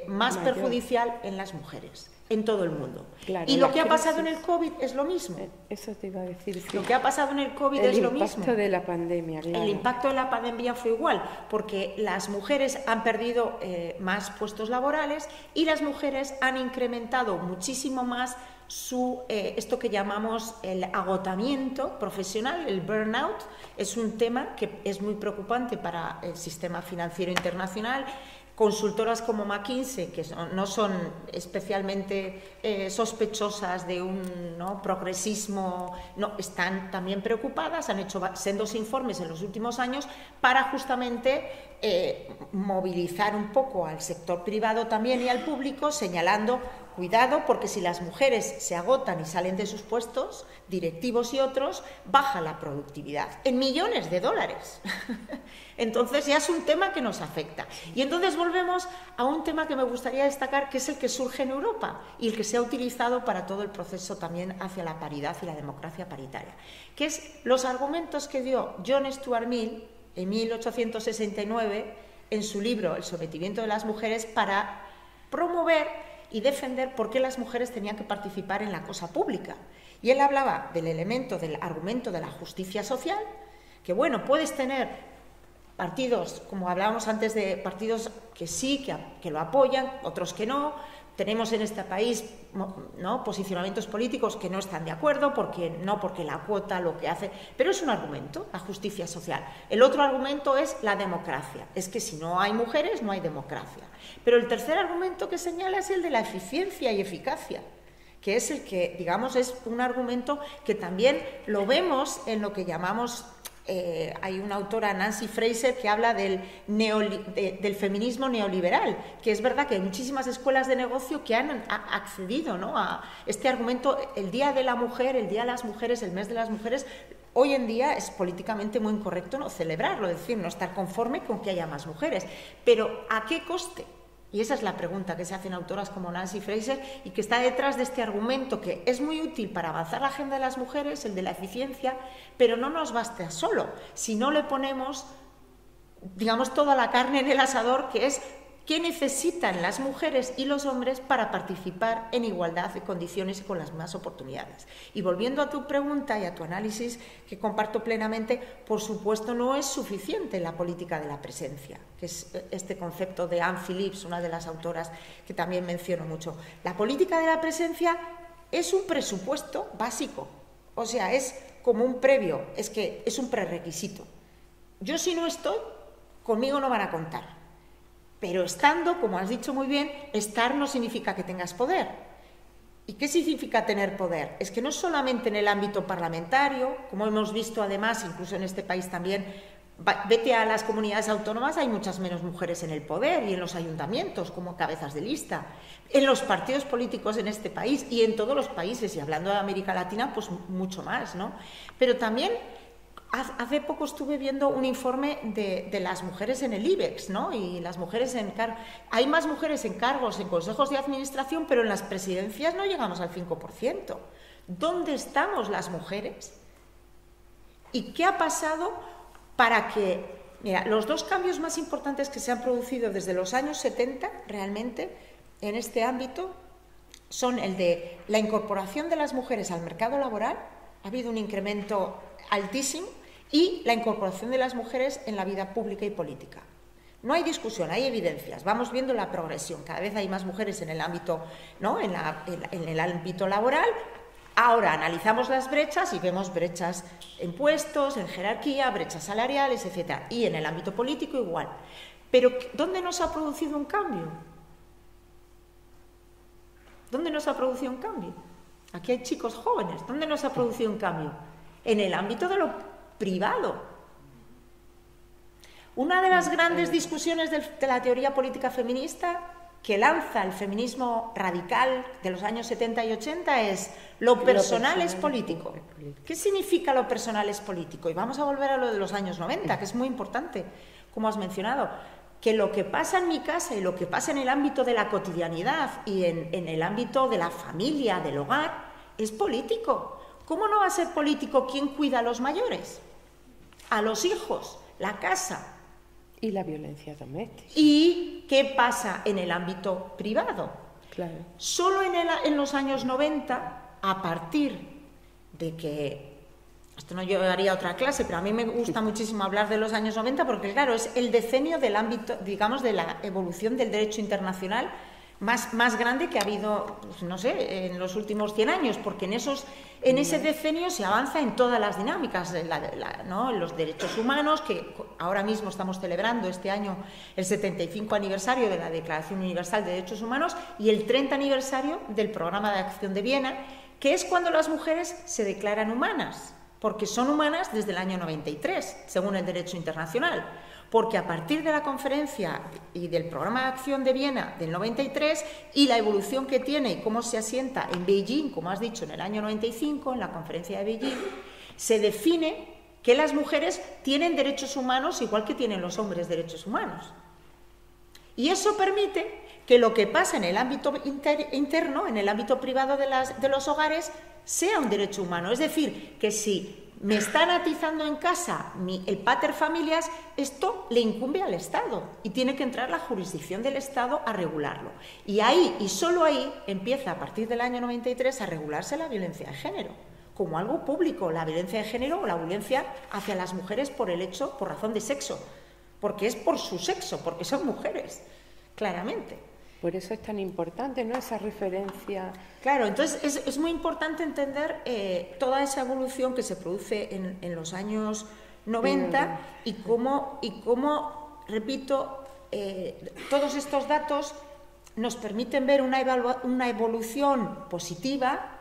más perjudicial en las mujeres, en todo el mundo. Claro, y lo que ha pasado en el COVID es lo mismo. Eso te iba a decir. Sí. Lo que ha pasado en el COVID es lo mismo. El impacto de la pandemia, claro. El impacto de la pandemia fue igual, porque las mujeres han perdido más puestos laborales y las mujeres han incrementado muchísimo más esto que llamamos el agotamiento profesional, el burnout. Es un tema que es muy preocupante para el sistema financiero internacional. Consultoras como McKinsey, que no son especialmente sospechosas de un progresismo, están también preocupadas, han hecho sendos informes en los últimos años para justamente movilizar un poco al sector privado también y al público, señalando: cuidado, porque si las mujeres se agotan y salen de sus puestos directivos y otros, baja la productividad en millones de dólares. Entonces ya es un tema que nos afecta. Y entonces volvemos a un tema que me gustaría destacar, que es el que surge en Europa y el que se ha utilizado para todo el proceso también hacia la paridad y la democracia paritaria, que es los argumentos que dio John Stuart Mill en 1869 en su libro El sometimiento de las mujeres, para promover y defender por qué las mujeres tenían que participar en la cosa pública. Y él hablaba del elemento, del argumento de la justicia social, que bueno, puedes tener partidos, como hablábamos antes, de partidos que sí, que lo apoyan, otros que no. Tenemos en este país, ¿no?, posicionamientos políticos que no están de acuerdo, porque la cuota lo que hace... Pero es un argumento, la justicia social. El otro argumento es la democracia. Es que si no hay mujeres, no hay democracia. Pero el tercer argumento que señala es el de la eficiencia y eficacia, que es el que, digamos, es un argumento que también lo vemos en lo que llamamos... hay una autora, Nancy Fraser, que habla del feminismo neoliberal, que es verdad que hay muchísimas escuelas de negocio que han accedido, ¿no?, a este argumento. El Día de la Mujer, el Día de las Mujeres, el Mes de las Mujeres, hoy en día es políticamente muy incorrecto no celebrarlo, es decir, no estar conforme con que haya más mujeres. Pero ¿a qué coste? Y esa es la pregunta que se hacen autoras como Nancy Fraser y que está detrás de este argumento, que es muy útil para avanzar la agenda de las mujeres, el de la eficiencia, pero no nos basta solo, si no le ponemos, digamos, toda la carne en el asador, que es qué necesitan las mujeres y los hombres para participar en igualdad de condiciones y con las mismas oportunidades. Y volviendo a tu pregunta y a tu análisis, que comparto plenamente, por supuesto no es suficiente la política de la presencia, que es este concepto de Anne Phillips, una de las autoras que también menciono mucho. La política de la presencia es un presupuesto básico, o sea, es como un previo, es que es un prerequisito. Yo si no estoy, conmigo no van a contar. Pero estando, como has dicho muy bien, estar no significa que tengas poder. ¿Y qué significa tener poder? Es que no solamente en el ámbito parlamentario, como hemos visto además, incluso en este país también, vete a las comunidades autónomas, hay muchas menos mujeres en el poder y en los ayuntamientos como cabezas de lista, en los partidos políticos en este país y en todos los países, y hablando de América Latina, pues mucho más, ¿no? Pero también... Hace poco estuve viendo un informe de las mujeres en el IBEX, ¿no? Y las mujeres hay más mujeres en cargos, en consejos de administración, pero en las presidencias no llegamos al 5%. ¿Dónde estamos las mujeres? ¿Y qué ha pasado para que... Mira, los dos cambios más importantes que se han producido desde los años 70, realmente, en este ámbito, son el de la incorporación de las mujeres al mercado laboral. Ha habido un incremento altísimo, y la incorporación de las mujeres en la vida pública y política. No hay discusión, hay evidencias. Vamos viendo la progresión. Cada vez hay más mujeres en el ámbito, ¿no?, en el ámbito laboral. Ahora analizamos las brechas y vemos brechas en puestos, en jerarquía, brechas salariales, etc. Y en el ámbito político igual. Pero ¿dónde nos ha producido un cambio? ¿Dónde nos ha producido un cambio? Aquí hay chicos jóvenes. ¿Dónde nos ha producido un cambio? En el ámbito de lo privado. Una de las grandes discusiones de la teoría política feminista que lanza el feminismo radical de los años 70 y 80 es lo personal es político. ¿Qué significa lo personal es político? Y vamos a volver a lo de los años 90, que es muy importante, como has mencionado, que lo que pasa en mi casa y lo que pasa en el ámbito de la cotidianidad y en el ámbito de la familia, del hogar, es político. ¿Cómo no va a ser político quién cuida a los mayores? A los hijos, la casa. Y la violencia doméstica. ¿Y qué pasa en el ámbito privado? Claro. Solo en los años 90, a partir de que... Esto no yo haría otra clase, pero a mí me gusta muchísimo hablar de los años 90 porque, claro, es el decenio del ámbito, digamos, de la evolución del derecho internacional más grande que ha habido, pues, no sé, en los últimos 100 años, porque en ese decenio se avanza en todas las dinámicas, ¿no?, en los derechos humanos, que ahora mismo estamos celebrando este año el 75 aniversario de la Declaración Universal de Derechos Humanos y el 30 aniversario del Programa de Acción de Viena, que es cuando las mujeres se declaran humanas, porque son humanas desde el año 93, según el derecho internacional. Porque a partir de la conferencia y del Programa de Acción de Viena del 93 y la evolución que tiene y cómo se asienta en Beijing, como has dicho, en el año 95, en la conferencia de Beijing, se define que las mujeres tienen derechos humanos igual que tienen los hombres derechos humanos. Y eso permite que lo que pasa en el ámbito interno, en el ámbito privado de los hogares, sea un derecho humano. Es decir, que si me están atizando en casa el pater familias, esto le incumbe al Estado y tiene que entrar la jurisdicción del Estado a regularlo. Y ahí, y solo ahí, empieza a partir del año 93 a regularse la violencia de género, como algo público, la violencia de género o la violencia hacia las mujeres por razón de sexo, porque es por su sexo, porque son mujeres, claramente. Por eso es tan importante, ¿no?, esa referencia. Claro, entonces es muy importante entender toda esa evolución que se produce en los años 90 y cómo repito, todos estos datos nos permiten ver una evolución positiva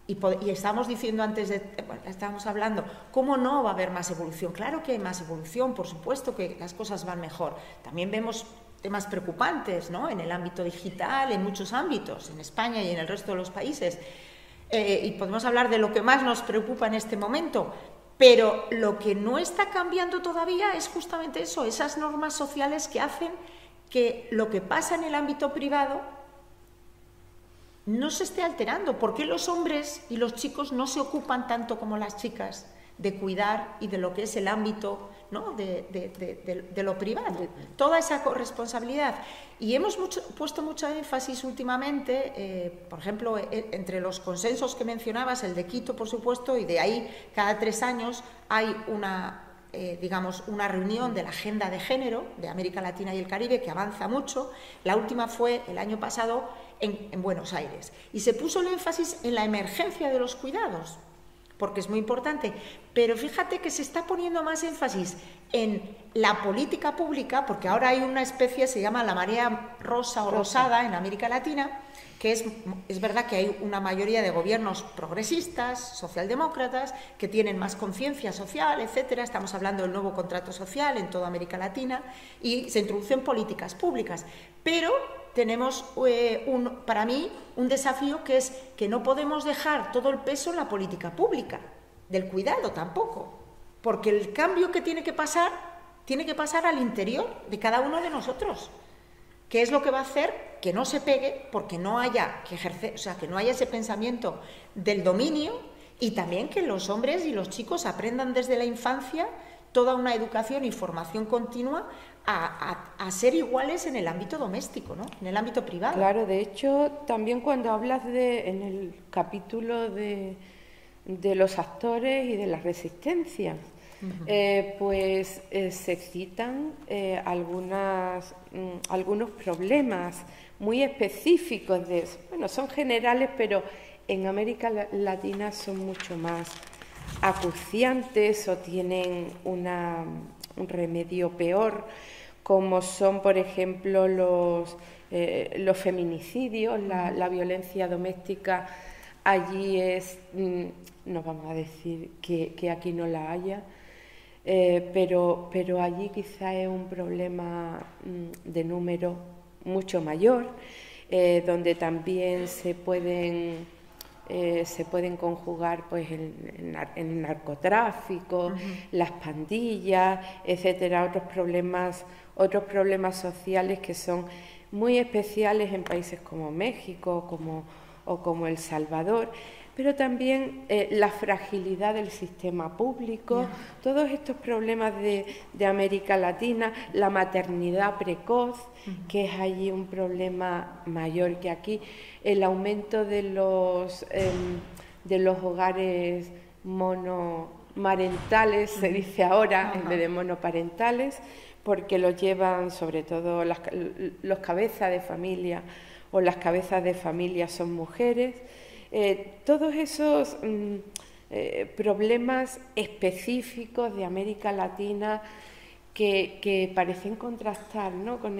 y estamos diciendo estábamos hablando, ¿cómo no va a haber más evolución? Claro que hay más evolución, por supuesto que las cosas van mejor. También vemos temas preocupantes, ¿no?, en el ámbito digital, en muchos ámbitos, en España y en el resto de los países. Y podemos hablar de lo que más nos preocupa en este momento, pero lo que no está cambiando todavía es justamente eso, esas normas sociales que hacen que lo que pasa en el ámbito privado no se esté alterando. ¿Por qué los hombres y los chicos no se ocupan tanto como las chicas de cuidar y de lo que es el ámbito, ¿no?, de lo privado? Toda esa corresponsabilidad. Y hemos puesto mucho énfasis últimamente, por ejemplo, entre los consensos que mencionabas, el de Quito, por supuesto, y de ahí cada 3 años hay una reunión de la agenda de género de América Latina y el Caribe que avanza mucho. La última fue el año pasado en Buenos Aires. Y se puso el énfasis en la emergencia de los cuidados, porque es muy importante, pero fíjate que se está poniendo más énfasis en la política pública, porque ahora hay una especie, se llama la marea rosa o rosada en América Latina, que es verdad que hay una mayoría de gobiernos progresistas, socialdemócratas, que tienen más conciencia social, etcétera. Estamos hablando del nuevo contrato social en toda América Latina y se introducen políticas públicas, pero tenemos para mí un desafío, que es que no podemos dejar todo el peso en la política pública, del cuidado tampoco, porque el cambio que tiene que pasar al interior de cada uno de nosotros, que es lo que va a hacer que no se pegue, porque no haya que ejercer, o sea, que no haya ese pensamiento del dominio, y también que los hombres y los chicos aprendan desde la infancia toda una educación y formación continua a ser iguales en el ámbito doméstico, ¿no?, en el ámbito privado. Claro, de hecho, también cuando hablas en el capítulo de los actores y de la resistencia, se citan algunos problemas muy específicos son generales, pero en América Latina son mucho más acuciantes o tienen un remedio peor, como son, por ejemplo, los feminicidios, la violencia doméstica. Allí no vamos a decir que aquí no la haya, pero allí quizá es un problema de número mucho mayor, donde también se pueden conjugar pues el narcotráfico, las pandillas, etcétera, otros problemas sociales que son muy especiales en países como México o como El Salvador, pero también la fragilidad del sistema público, todos estos problemas de América Latina, la maternidad precoz, que es allí un problema mayor que aquí, el aumento de los hogares monomarentales, se dice ahora, en vez de monoparentales, porque lo llevan sobre todo los cabezas de familia, o las cabezas de familia son mujeres. Todos esos problemas específicos de América Latina que parecen contrastar, ¿no?, con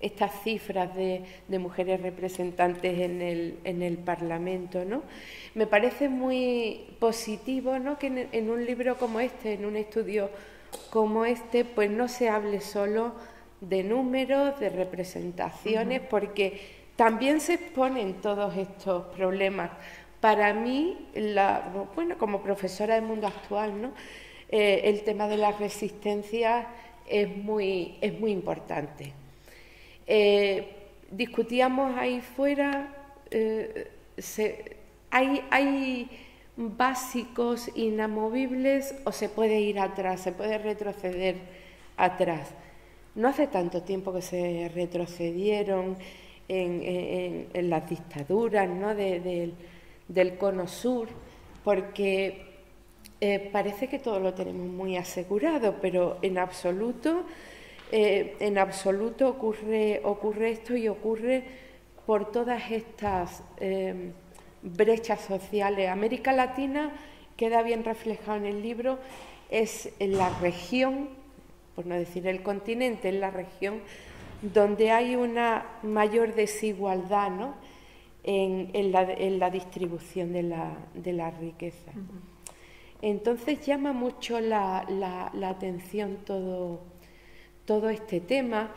estas cifras de mujeres representantes en el Parlamento, ¿no? Me parece muy positivo, ¿no?, que en un libro como este, en un estudio como este, pues no se hable solo de números, de representaciones, porque también se exponen todos estos problemas. Para mí, como profesora del mundo actual, ¿no?, el tema de las resistencias es muy importante. Discutíamos ahí fuera, hay básicos, inamovibles, o se puede ir atrás, se puede retroceder atrás. No hace tanto tiempo que se retrocedieron en las dictaduras, ¿no?, del cono sur, porque parece que todo lo tenemos muy asegurado, pero en absoluto ocurre esto, y ocurre por todas estas brechas sociales. América Latina queda bien reflejado en el libro, es la región, por no decir el continente, es la región donde hay una mayor desigualdad, ¿no?, en la distribución de la riqueza. Entonces llama mucho la atención todo este tema,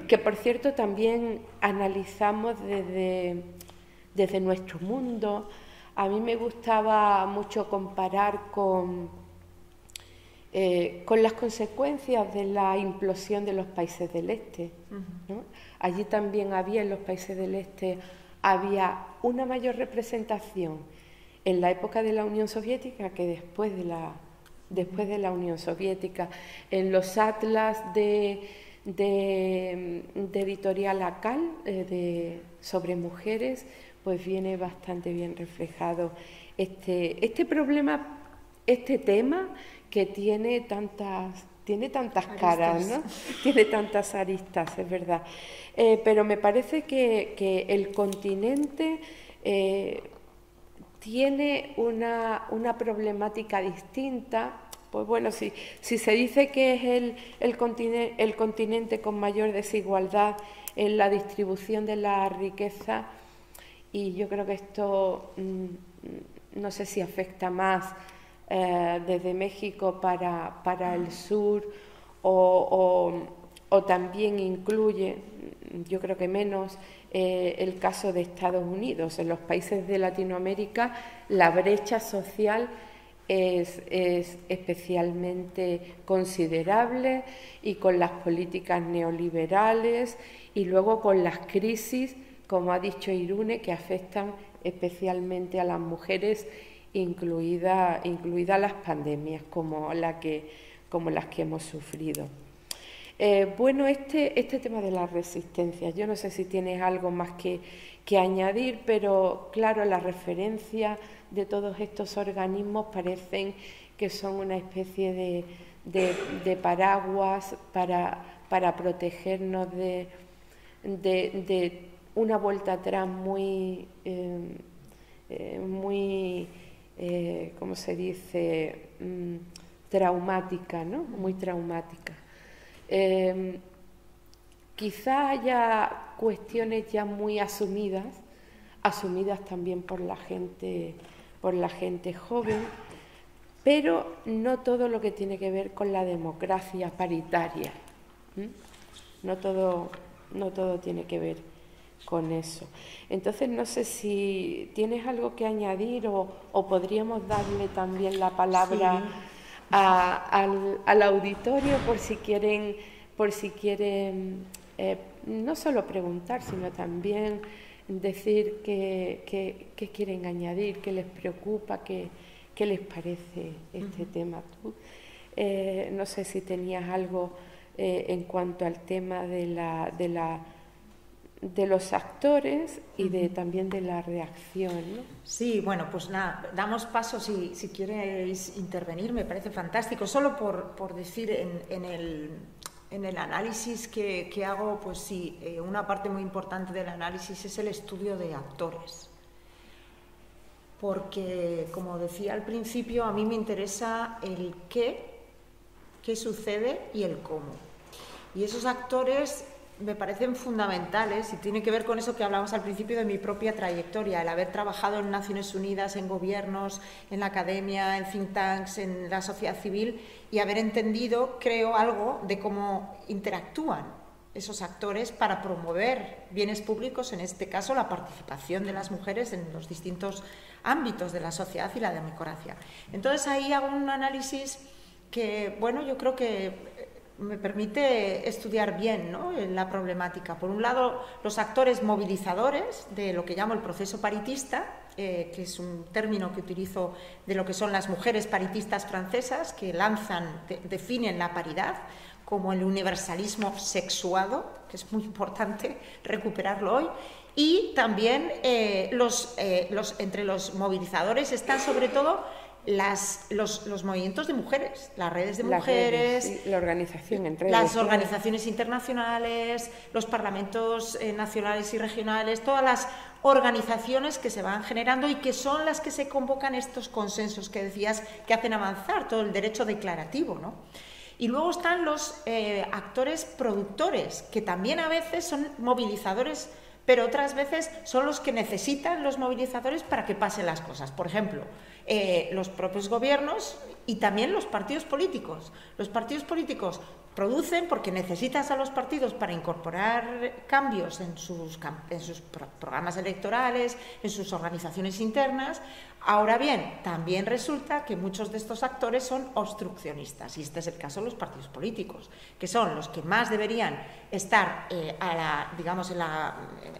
que por cierto también analizamos desde nuestro mundo. A mí me gustaba mucho comparar con las consecuencias de la implosión de los países del Este, ¿no? Allí también en los países del Este había una mayor representación en la época de la Unión Soviética que después de la Unión Soviética. En los atlas de editorial ACAL sobre mujeres, pues viene bastante bien reflejado este problema, este tema que tiene tantas caras, ¿no? Tiene tantas aristas, es verdad. Pero me parece que el continente tiene una problemática distinta. Pues bueno, si se dice que es el continente con mayor desigualdad en la distribución de la riqueza, y yo creo que esto no sé si afecta más desde México para el sur, o también incluye, yo creo que menos, el caso de Estados Unidos. En los países de Latinoamérica la brecha social es especialmente considerable, y con las políticas neoliberales y luego con las crisis, como ha dicho Irune, que afectan especialmente a las mujeres, incluidas las pandemias como las que hemos sufrido. Bueno, este tema de la resistencia, yo no sé si tienes algo más que añadir, pero claro, la referencia de todos estos organismos parecen que son una especie de paraguas para protegernos de una vuelta atrás muy ¿cómo se dice?, traumática, ¿no? Muy traumática. Quizá haya cuestiones ya muy asumidas también por la gente joven, pero no todo lo que tiene que ver con la democracia paritaria. No todo tiene que ver con eso. Entonces no sé si tienes algo que añadir, o podríamos darle también la palabra al auditorio por si quieren no solo preguntar, sino también decir qué quieren añadir, qué les preocupa, qué les parece este tema. Tú, no sé si tenías algo en cuanto al tema de los actores y también de la reacción, ¿no? Sí, bueno, pues nada, damos paso si queréis intervenir, me parece fantástico. Solo por decir en el análisis que hago, pues sí, una parte muy importante del análisis es el estudio de actores. Porque, como decía al principio, a mí me interesa el qué sucede y el cómo. Y esos actores me parecen fundamentales, y tiene que ver con eso que hablamos al principio de mi propia trayectoria, el haber trabajado en Naciones Unidas, en gobiernos, en la academia, en think tanks, en la sociedad civil, y haber entendido, creo, algo de cómo interactúan esos actores para promover bienes públicos, en este caso la participación de las mujeres en los distintos ámbitos de la sociedad y la democracia. Entonces ahí hago un análisis que, bueno, yo creo que me permite estudiar bien, ¿no?, la problemática. Por un lado, los actores movilizadores de lo que llamo el proceso paritista, que es un término que utilizo de lo que son las mujeres paritistas francesas, que definen la paridad como el universalismo sexuado, que es muy importante recuperarlo hoy. Y también entre los movilizadores están sobre todo los movimientos de mujeres, las redes de mujeres, sí, la organización entre las organizaciones internacionales, los parlamentos nacionales y regionales, todas las organizaciones que se van generando y que son las que se convocan estos consensos que decías que hacen avanzar todo el derecho declarativo, ¿no? Y luego están los actores productores, que también a veces son movilizadores, pero otras veces son los que necesitan los movilizadores para que pasen las cosas. Por ejemplo, los propios gobiernos y también los partidos políticos. Los partidos políticos producen porque necesitas a los partidos para incorporar cambios en sus programas electorales, en sus organizaciones internas. Ahora bien, también resulta que muchos de estos actores son obstruccionistas, y este es el caso de los partidos políticos, que son los que más deberían estar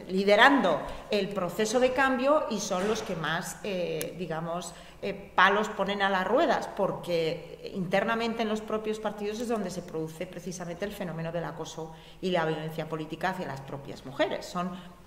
liderando el proceso de cambio, y son los que más, palos ponen a las ruedas, porque internamente en los propios partidos es donde se produce precisamente el fenómeno del acoso y la violencia política hacia las propias mujeres. Son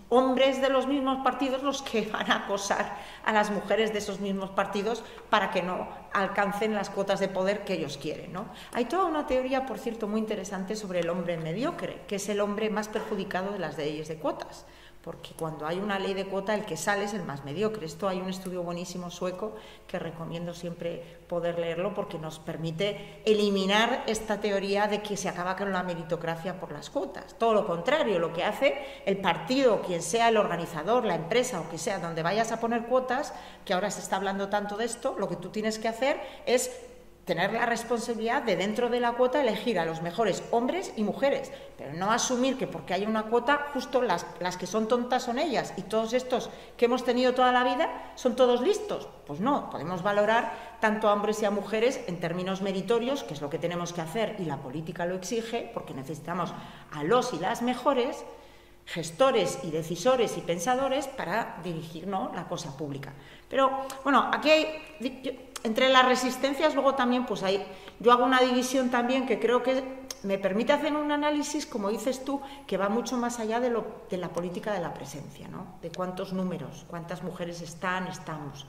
hombres de los mismos partidos los que van a acosar a las mujeres de esos mismos partidos para que no alcancen las cuotas de poder que ellos quieren, ¿no? Hay toda una teoría, por cierto, muy interesante sobre el hombre mediocre, que es el hombre más perjudicado de las leyes de cuotas, porque cuando hay una ley de cuota el que sale es el más mediocre. Esto hay un estudio buenísimo sueco que recomiendo siempre poder leerlo, porque nos permite eliminar esta teoría de que se acaba con la meritocracia por las cuotas. Todo lo contrario, lo que hace el partido, quien sea el organizador, la empresa o que sea, donde vayas a poner cuotas, que ahora se está hablando tanto de esto, lo que tú tienes que hacer es tener la responsabilidad de, dentro de la cuota, elegir a los mejores hombres y mujeres, pero no asumir que porque haya una cuota, justo las que son tontas son ellas, y todos estos que hemos tenido toda la vida son todos listos. Pues no, podemos valorar tanto a hombres y a mujeres en términos meritorios, que es lo que tenemos que hacer, y la política lo exige, porque necesitamos a los y las mejores gestores y decisores y pensadores para dirigir, ¿no?, la cosa pública. Pero, bueno, aquí hay, entre las resistencias, luego también, pues yo hago una división también que creo que me permite hacer un análisis, como dices tú, que va mucho más allá de la política de la presencia, ¿no?, de cuántos números, cuántas mujeres estamos.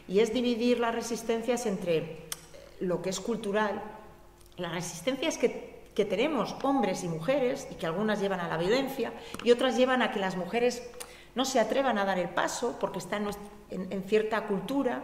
Y es dividir las resistencias entre lo que es cultural, las resistencias que tenemos hombres y mujeres, y que algunas llevan a la violencia y otras llevan a que las mujeres no se atrevan a dar el paso porque están en cierta cultura.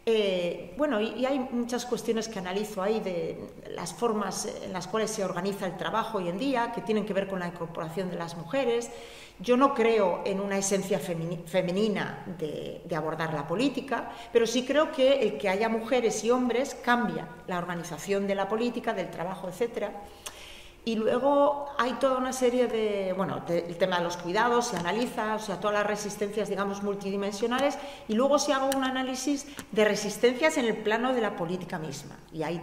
Y hay muchas cuestiones que analizo ahí de las formas en las cuales se organiza el trabajo hoy en día, que tienen que ver con la incorporación de las mujeres. Yo no creo en una esencia femenina de abordar la política, pero sí creo que el que haya mujeres y hombres cambia la organización de la política, del trabajo, etcétera. Y luego hay toda una serie el tema de los cuidados se analiza, o sea, todas las resistencias, digamos, multidimensionales, y luego se haga un análisis de resistencias en el plano de la política misma. Y hay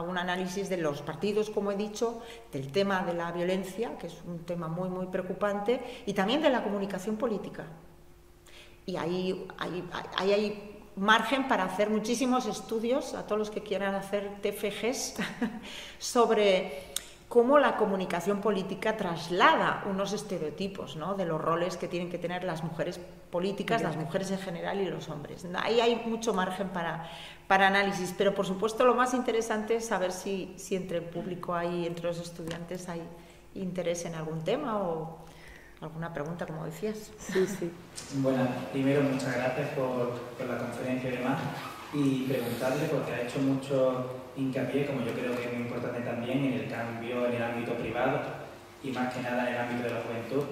un análisis de los partidos, como he dicho, del tema de la violencia, que es un tema muy, muy preocupante, y también de la comunicación política. Y ahí hay margen para hacer muchísimos estudios, a todos los que quieran hacer TFGs, sobre cómo la comunicación política traslada unos estereotipos, ¿no?, de los roles que tienen que tener las mujeres políticas, las mujeres en general y los hombres. Ahí hay mucho margen para análisis, pero por supuesto lo más interesante es saber si entre el público, entre los estudiantes, hay interés en algún tema o alguna pregunta, como decías. Sí. Bueno, primero muchas gracias por la conferencia y demás, y preguntarle, porque ha hecho mucho hincapié, como yo creo que es muy importante también, en el cambio en el ámbito privado y más que nada en el ámbito de la juventud.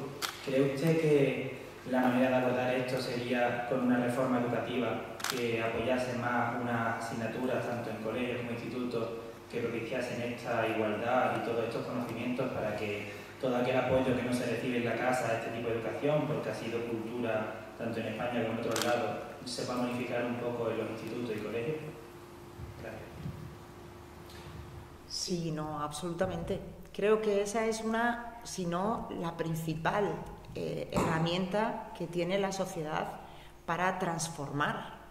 ¿Cree usted que la manera de abordar esto sería con una reforma educativa que apoyase más una asignatura, tanto en colegios como institutos, que propiciasen esta igualdad y todos estos conocimientos para que todo aquel apoyo que no se recibe en la casa a este tipo de educación, porque ha sido cultura tanto en España como en otros lados, se va a modificar un poco en los institutos y colegios? Gracias. Sí, no, absolutamente. Creo que esa es si no la principal herramienta que tiene la sociedad para transformar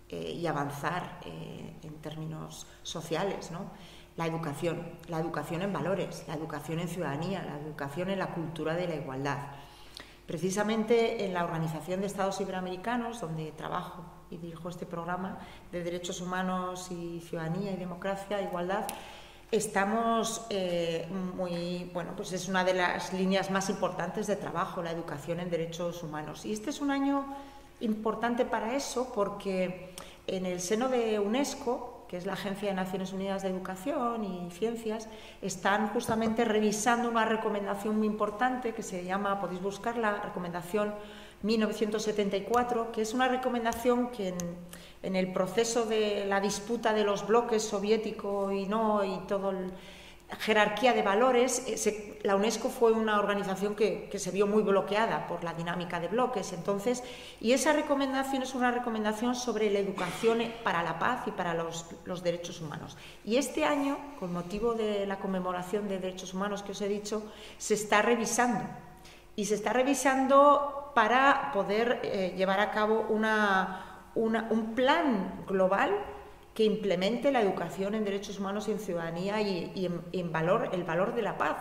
y avanzar en términos sociales, ¿no? La educación en valores, la educación en ciudadanía, la educación en la cultura de la igualdad. Precisamente en la Organización de Estados Iberoamericanos, donde trabajo y dirijo este programa de Derechos Humanos y Ciudadanía y Democracia e Igualdad, estamos pues es una de las líneas más importantes de trabajo, la educación en derechos humanos. Y este es un año importante para eso porque en el seno de UNESCO, que es la Agencia de Naciones Unidas de Educación y Ciencias, están justamente revisando una recomendación muy importante que se llama, podéis buscarla, recomendación 1974, que es una recomendación que en el proceso de la disputa de los bloques soviético y toda la jerarquía de valores, la UNESCO fue una organización que se vio muy bloqueada por la dinámica de bloques. Entonces, y esa recomendación es una recomendación sobre la educación para la paz y para los derechos humanos. Y este año, con motivo de la conmemoración de derechos humanos que os he dicho, se está revisando. Y se está revisando para poder llevar a cabo un plan global que implemente la educación en derechos humanos y en ciudadanía y en el valor de la paz,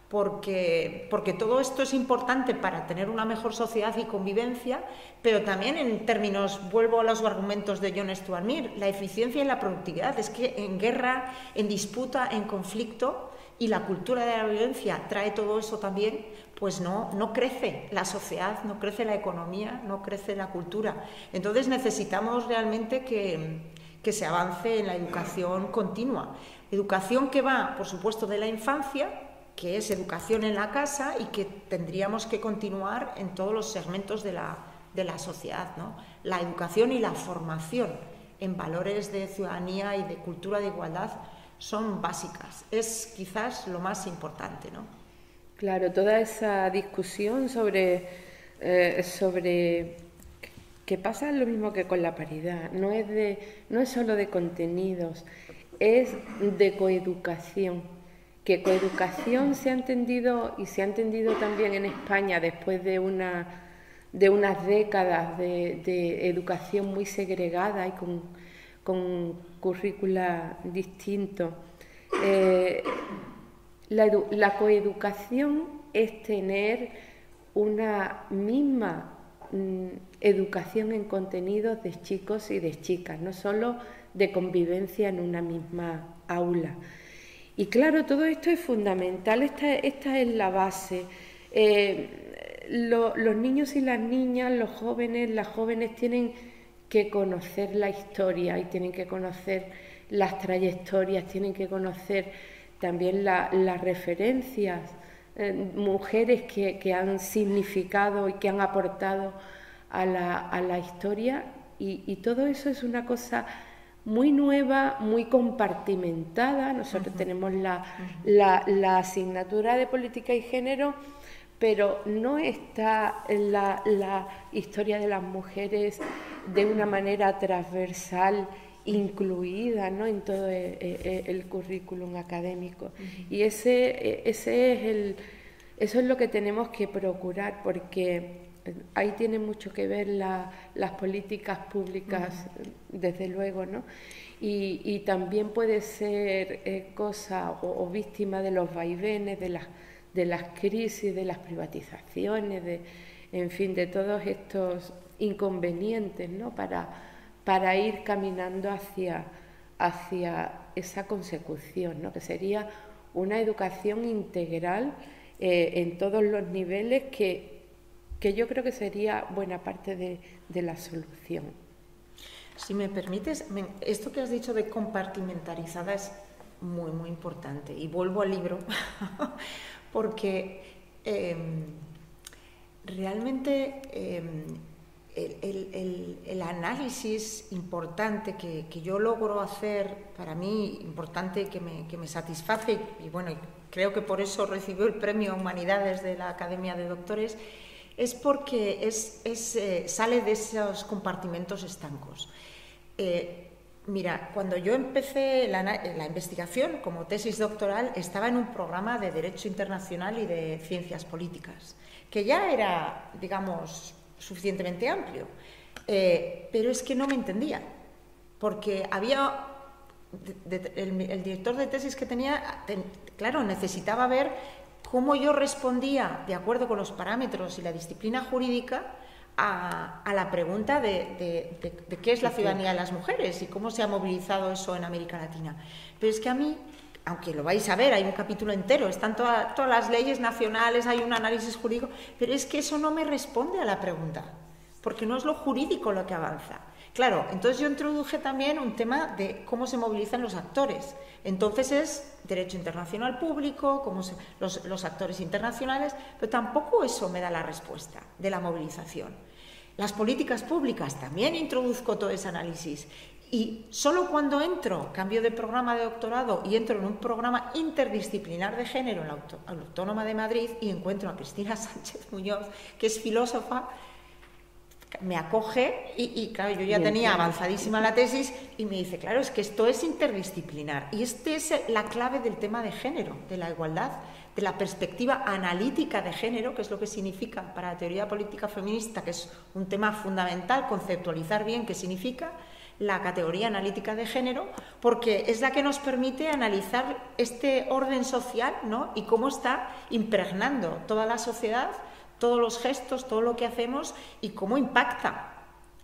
porque todo esto es importante para tener una mejor sociedad y convivencia, pero también en términos, vuelvo a los argumentos de John Stuart Mill, la eficiencia y la productividad. Es que en guerra, en disputa, en conflicto, y la cultura de la violencia trae todo eso también, pues no crece la sociedad, no crece la economía, no crece la cultura. Entonces necesitamos realmente que se avance en la educación continua. Educación que va, por supuesto, de la infancia, que es educación en la casa y que tendríamos que continuar en todos los segmentos de la sociedad, ¿no? La educación y la formación en valores de ciudadanía y de cultura de igualdad son básicas. Es quizás lo más importante, ¿no? Claro, toda esa discusión sobre que pasa lo mismo que con la paridad, no es solo de contenidos, es de coeducación, que coeducación se ha entendido y se ha entendido también en España después de unas décadas de educación muy segregada y con currícula distintos. La coeducación es tener una misma educación en contenidos de chicos y de chicas, no solo de convivencia en una misma aula. Y claro, todo esto es fundamental, esta es la base. Los niños y las niñas, los jóvenes, las jóvenes tienen que conocer la historia y tienen que conocer las trayectorias, tienen que conocer también las referencias, mujeres que han significado y que han aportado a la historia, y todo eso es una cosa muy nueva, muy compartimentada. Nosotros tenemos la asignatura de política y género, pero no está la historia de las mujeres de una manera transversal, incluida, ¿no?, en todo el currículum académico. Y eso es lo que tenemos que procurar, porque ahí tiene mucho que ver las políticas públicas, desde luego, ¿no? Y también puede ser cosa o víctima de los vaivenes, de las crisis, de las privatizaciones, en fin, de todos estos inconvenientes, ¿no?, para ir caminando hacia esa consecución, ¿no?, que sería una educación integral en todos los niveles, que yo creo que sería buena parte de la solución. Si me permites, esto que has dicho de compartimentalizada es muy, muy importante. Y vuelvo al libro, porque realmente el análisis importante que yo logro hacer, para mí importante, que me satisface, y bueno, creo que por eso recibió el premio Humanidades de la Academia de Doctores, es porque sale de esos compartimentos estancos. Mira, cuando yo empecé la investigación como tesis doctoral, estaba en un programa de Derecho Internacional y de Ciencias Políticas, que ya era, digamos, suficientemente amplio. pero es que no me entendía, porque había el director de tesis que tenía, claro, necesitaba ver cómo yo respondía de acuerdo con los parámetros y la disciplina jurídica a la pregunta de qué es la ciudadanía de las mujeres y cómo se ha movilizado eso en América Latina. Pero es que a mí, aunque lo vais a ver, hay un capítulo entero, están todas las leyes nacionales, hay un análisis jurídico, pero es que eso no me responde a la pregunta, porque no es lo jurídico lo que avanza. Claro, entonces yo introduje también un tema de cómo se movilizan los actores. Entonces es derecho internacional público, los actores internacionales, pero tampoco eso me da la respuesta de la movilización. Las políticas públicas, también introduzco todo ese análisis. Y solo cuando cambio de programa de doctorado y entro en un programa interdisciplinar de género en la Autónoma de Madrid y encuentro a Cristina Sánchez Muñoz, que es filósofa, me acoge y claro, yo ya tenía avanzadísima la tesis y me dice, claro, es que esto es interdisciplinar y es la clave del tema de género, de la igualdad, de la perspectiva analítica de género, que es lo que significa para la teoría política feminista, que es un tema fundamental, conceptualizar bien qué significa la categoría analítica de género, porque es la que nos permite analizar este orden social, ¿no? Y cómo está impregnando toda la sociedad, todos los gestos, todo lo que hacemos y cómo impacta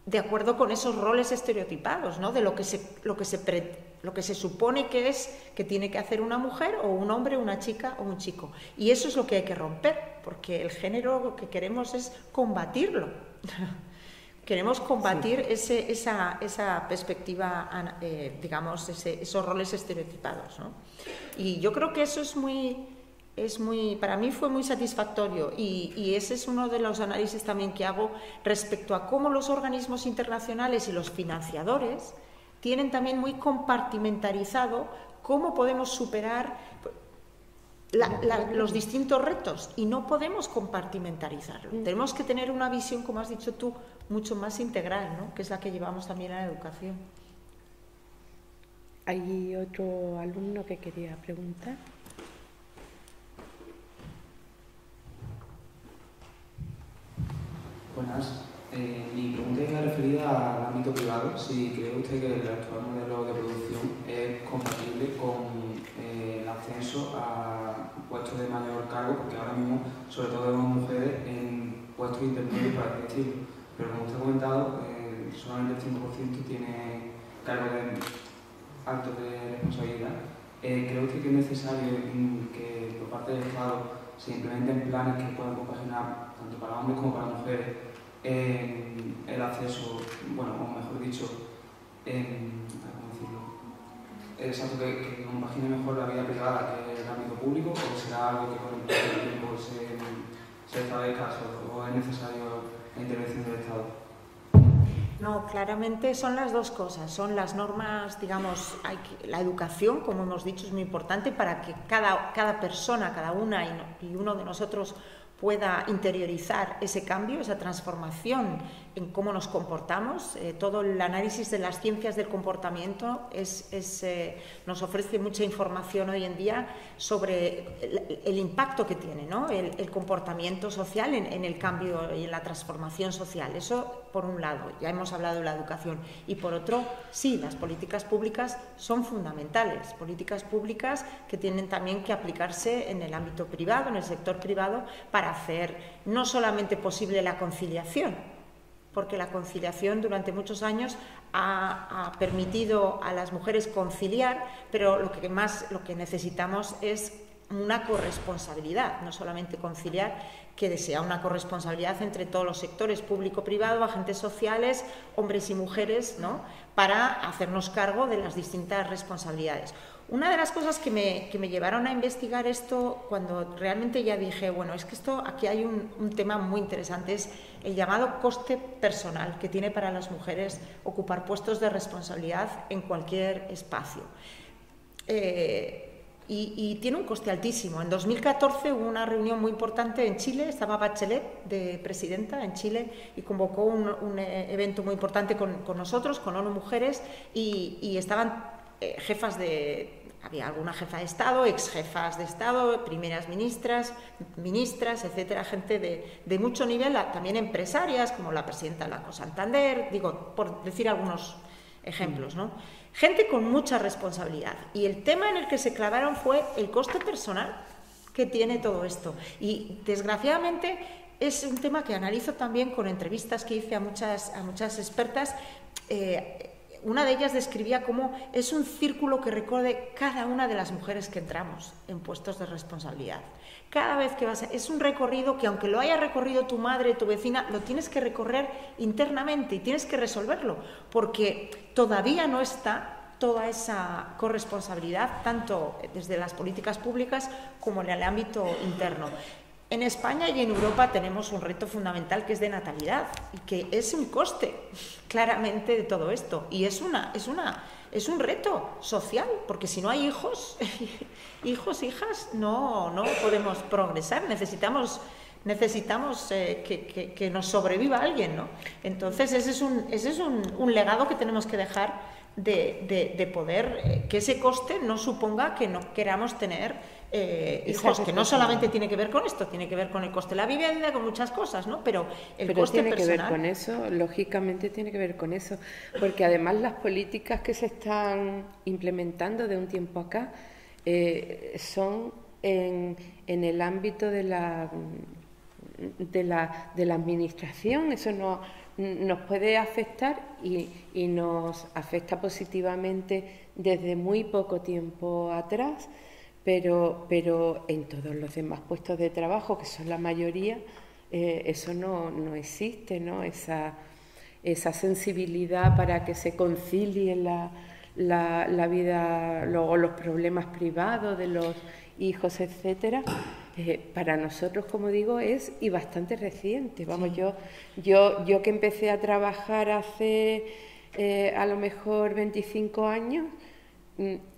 de acuerdo con esos roles estereotipados, ¿no? De lo que se supone que tiene que hacer una mujer o un hombre, una chica o un chico. Y eso es lo que hay que romper, porque el género lo que queremos es combatirlo. Queremos combatir esa perspectiva, digamos, esos roles estereotipados, ¿no? Y yo creo que eso para mí fue muy satisfactorio y ese es uno de los análisis también que hago respecto a cómo los organismos internacionales y los financiadores tienen también muy compartimentarizado cómo podemos superar los distintos retos y no podemos compartimentarizarlo. Tenemos que tener una visión, como has dicho tú, mucho más integral, ¿no? Que es la que llevamos también a la educación. ¿Hay otro alumno que quería preguntar? Buenas. Mi pregunta es referida al ámbito privado. Si cree usted que el actual modelo de producción es compatible con el ascenso a puestos de mayor cargo, porque ahora mismo, sobre todo, vemos mujeres en puestos intermedios para este estilo. Pero como usted ha comentado, solamente el 5% tiene cargo alto de responsabilidad. ¿Cree usted que es necesario que por parte del Estado se implementen planes que puedan compaginar tanto para hombres como para mujeres el acceso, bueno, o mejor dicho, ¿cómo decirlo? Exacto, que compagine mejor la vida privada que el ámbito público, o será algo que con el tiempo se establezca o es necesario la intervención del Estado? No, claramente son las dos cosas, son las normas, digamos, la educación, como hemos dicho, es muy importante para que cada persona, cada una y uno de nosotros pueda interiorizar ese cambio, esa transformación en cómo nos comportamos. Todo el análisis de las ciencias del comportamiento nos ofrece mucha información hoy en día sobre el impacto que tiene, ¿no? el comportamiento social en el cambio y en la transformación social. Eso por un lado, ya hemos hablado de la educación. Y por otro, sí, las políticas públicas son fundamentales, políticas públicas que tienen también que aplicarse en el ámbito privado, en el sector privado, para hacer no solamente posible la conciliación, porque la conciliación durante muchos años ha permitido a las mujeres conciliar, pero lo que necesitamos es una corresponsabilidad, no solamente conciliar, que sea una corresponsabilidad entre todos los sectores, público-privado, agentes sociales, hombres y mujeres, ¿no? Para hacernos cargo de las distintas responsabilidades. Una de las cosas que me llevaron a investigar esto, cuando realmente ya dije, bueno, es que aquí hay un tema muy interesante, es el llamado coste personal que tiene para las mujeres ocupar puestos de responsabilidad en cualquier espacio. Y tiene un coste altísimo. En 2014 hubo una reunión muy importante en Chile, estaba Bachelet de presidenta en Chile y convocó un evento muy importante con nosotros, con ONU Mujeres, y estaban jefas de había alguna jefa de Estado, ex jefas de Estado, primeras ministras, etcétera, gente de mucho nivel, también empresarias, como la presidenta del Banco Santander, digo, por decir algunos ejemplos, ¿no? Gente con mucha responsabilidad. Y el tema en el que se clavaron fue el coste personal que tiene todo esto. Y, desgraciadamente, es un tema que analizo también con entrevistas que hice a muchas expertas. Una de ellas describía cómo es un círculo que recorre cada una de las mujeres que entramos en puestos de responsabilidad. Cada vez que es un recorrido que, aunque lo haya recorrido tu madre, tu vecina, lo tienes que recorrer internamente y tienes que resolverlo, porque todavía no está toda esa corresponsabilidad, tanto desde las políticas públicas como en el ámbito interno. En España y en Europa tenemos un reto fundamental que es de natalidad y que es un coste claramente de todo esto, y es un reto social, porque si no hay hijos, hijas, no podemos progresar. Necesitamos que nos sobreviva alguien, ¿no? Entonces ese es un legado que tenemos que dejar de poder que ese coste no suponga que no queramos tener hijos, que no solamente tiene que ver con esto, tiene que ver con el coste de la vivienda, con muchas cosas, ¿no? Pero coste tiene personal... que ver con eso, lógicamente tiene que ver con eso, porque además las políticas que se están implementando de un tiempo acá son en el ámbito de la administración. Eso nos puede afectar y nos afecta positivamente desde muy poco tiempo atrás, pero en todos los demás puestos de trabajo, que son la mayoría, eso no existe, ¿no? Esa sensibilidad para que se concilie la vida, luego los problemas privados de los hijos, etcétera. Para nosotros, como digo, es y bastante reciente. Vamos, sí. Yo que empecé a trabajar hace a lo mejor 25 años,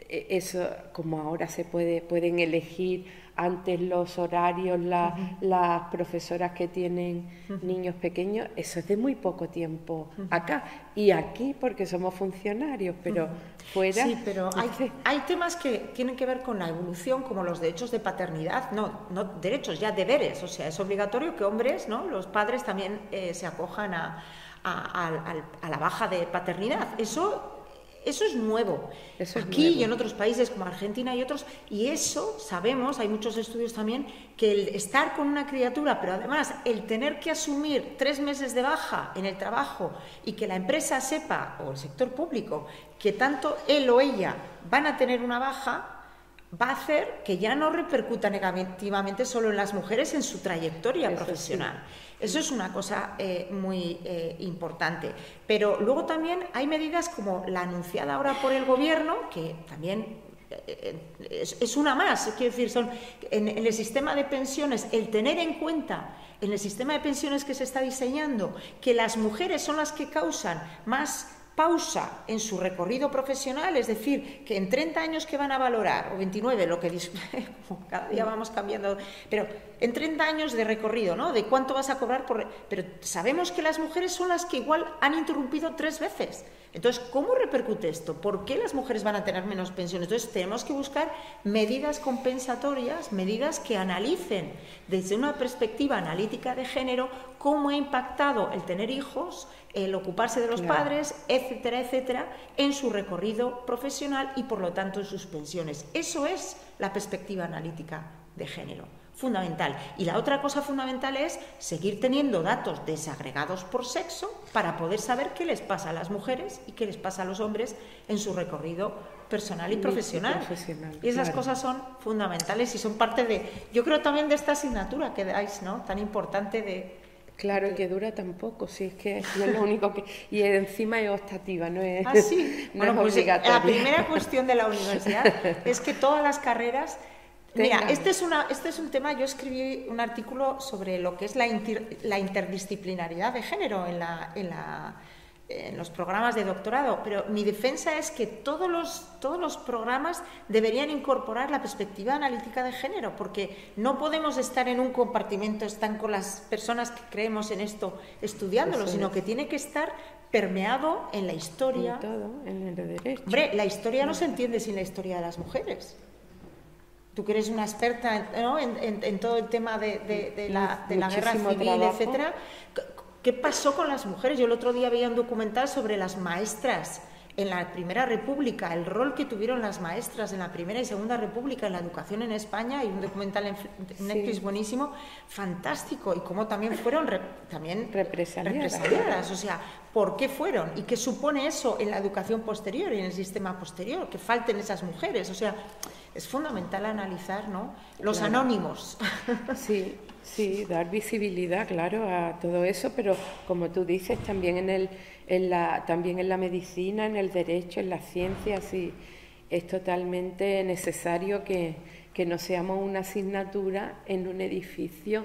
eso, como ahora pueden elegir antes los horarios, las profesoras que tienen niños pequeños, eso es de muy poco tiempo acá. Y aquí porque somos funcionarios, pero fuera... Sí, pero hay temas que tienen que ver con la evolución, como los derechos de paternidad, no derechos, ya deberes. O sea, es obligatorio que hombres, ¿no?, los padres también se acojan a la baja de paternidad. Eso es nuevo. Aquí y en otros países como Argentina y otros, y eso sabemos, hay muchos estudios también, que el estar con una criatura, pero además el tener que asumir 3 meses de baja en el trabajo y que la empresa sepa, o el sector público, que tanto él o ella van a tener una baja, va a hacer que ya no repercuta negativamente solo en las mujeres en su trayectoria profesional. Sí. Eso es una cosa muy importante. Pero luego también hay medidas como la anunciada ahora por el Gobierno, que también es una más. Quiero decir, son en el sistema de pensiones, el tener en cuenta en el sistema de pensiones que se está diseñando que las mujeres son las que causan más pausa en su recorrido profesional, es decir, que en 30 años que van a valorar, o 29, lo que cada día vamos cambiando, pero en 30 años de recorrido, ¿no?, de cuánto vas a cobrar pero sabemos que las mujeres son las que igual han interrumpido 3 veces. Entonces, ¿cómo repercute esto? ¿Por qué las mujeres van a tener menos pensiones? Entonces, tenemos que buscar medidas compensatorias, medidas que analicen desde una perspectiva analítica de género cómo ha impactado el tener hijos, el ocuparse de los padres, etcétera, etcétera, en su recorrido profesional y, por lo tanto, en sus pensiones. Eso es la perspectiva analítica de género. Fundamental. Y la otra cosa fundamental es seguir teniendo datos desagregados por sexo para poder saber qué les pasa a las mujeres y qué les pasa a los hombres en su recorrido personal y profesional. Y esas cosas son fundamentales y son parte yo creo también de esta asignatura que dais, ¿no?, tan importante de... Claro, y que dura tan poco, si es que no es lo único que... Y encima es optativa, no es, sí. No es obligatoria. La primera cuestión de la universidad es que todas las carreras... Mira, este es un tema, yo escribí un artículo sobre lo que es la interdisciplinaridad de género en la en los programas de doctorado, pero mi defensa es que todos los programas deberían incorporar la perspectiva analítica de género, porque no podemos estar en un compartimento, están con las personas que creemos en esto estudiándolo, sino que tiene que estar permeado en la historia. En todo, en el derecho. Hombre, la historia no se entiende sin la historia de las mujeres. Tú que eres una experta, ¿no?, en todo el tema de la guerra civil, trabajo. etcétera. ¿Qué pasó con las mujeres? Yo el otro día veía un documental sobre las maestras en la Primera República, el rol que tuvieron las maestras en la Primera y Segunda República en la educación en España. Hay un documental en Netflix buenísimo, fantástico, y cómo también fueron represaliadas. O sea, ¿por qué fueron? ¿Y qué supone eso en la educación posterior y en el sistema posterior? Que falten esas mujeres. O sea, es fundamental analizar, ¿no?, los anónimos. Sí, dar visibilidad, claro, a todo eso, pero como tú dices, también también en la medicina, en el derecho, en las ciencias, sí, es totalmente necesario que no seamos una asignatura en un edificio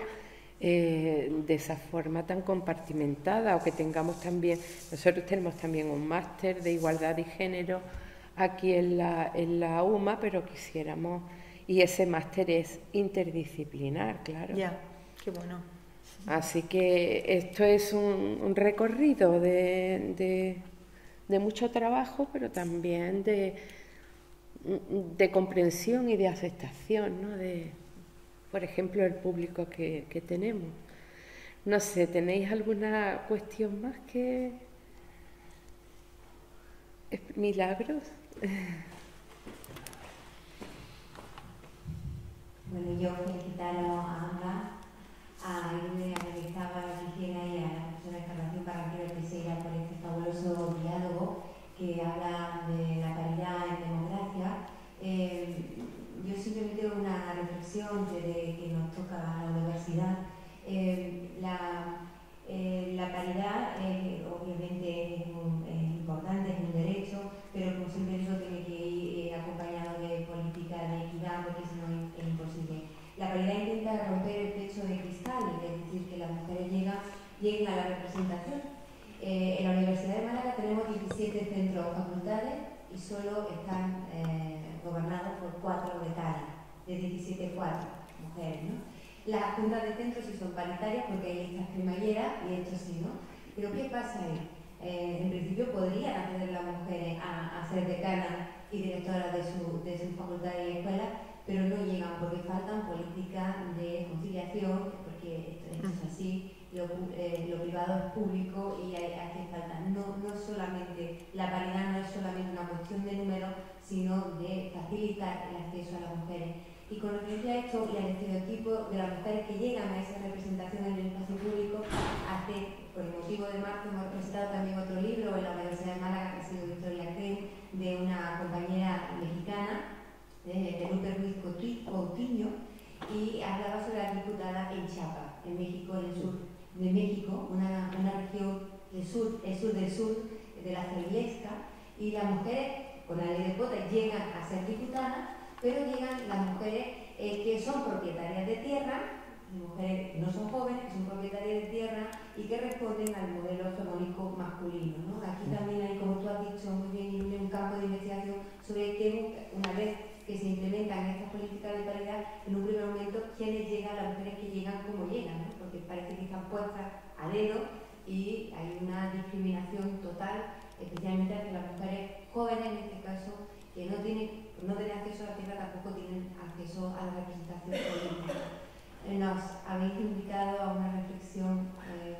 de esa forma tan compartimentada, o que tengamos también, nosotros tenemos también un máster de igualdad y género aquí en la UMA, pero quisiéramos, y ese máster es interdisciplinar, claro. Ya, qué bueno. Así que esto es un recorrido de mucho trabajo, pero también de comprensión y de aceptación, ¿no?, de, por ejemplo, el público que tenemos. No sé, ¿tenéis alguna cuestión más que Milagros? Bueno, yo felicitaros a ambas, a Irene, a la que estaba Cristina, y a la profesora Escarracio Carranquero Pesera por este fabuloso diálogo que habla de la paridad en democracia. Yo simplemente una reflexión que nos toca a la universidad. La paridad obviamente es importante, es un derecho, pero como siempre digo, tiene que ir acompañado de política de equidad, porque si no es imposible. La paridad intenta romper el techo de cristal, es decir, que las mujeres lleguen a la representación. En la Universidad de Málaga tenemos 17 centros o facultades y solo están gobernados por 4 becadas, de 17, 4 mujeres, ¿no? Las juntas de centros sí son paritarias porque hay listas cremalleras y esto sí, ¿no? Pero ¿qué pasa ahí? En principio podrían acceder las mujeres a ser decanas y directoras de sus facultades y escuelas, pero no llegan porque faltan políticas de conciliación, porque esto es así, lo privado es público y hace falta. No solamente, la paridad no es solamente una cuestión de números, sino de facilitar el acceso a las mujeres. Y con referencia a esto y al estereotipo de las mujeres que llegan a esa representación en el espacio público, por el motivo de marzo hemos presentado también otro libro en la Universidad de Málaga, que ha sido Victoria Crane, de una compañera mexicana, de Lupe Ruiz Coutinho, y hablaba sobre las diputadas en Chiapas, en México, en el sur de México, una región del sur, el sur del sur, de la Cerilesca, y las mujeres, con la ley de cuotas, llegan a ser diputadas, pero llegan las mujeres que son propietarias de tierra, mujeres que no son jóvenes, que son propietarias de tierra y que responden al modelo hegemónico masculino, ¿no? Aquí también hay, como tú has dicho muy bien, un campo de investigación sobre que una vez que se implementan estas políticas de paridad, en un primer momento, quiénes llegan, las mujeres que llegan, cómo llegan, ¿no? Porque parece que están puestas a dedo y hay una discriminación total, especialmente hacia las mujeres jóvenes, en este caso, que no tienen acceso a la tierra, tampoco tienen acceso a la representación política. Nos habéis invitado a una reflexión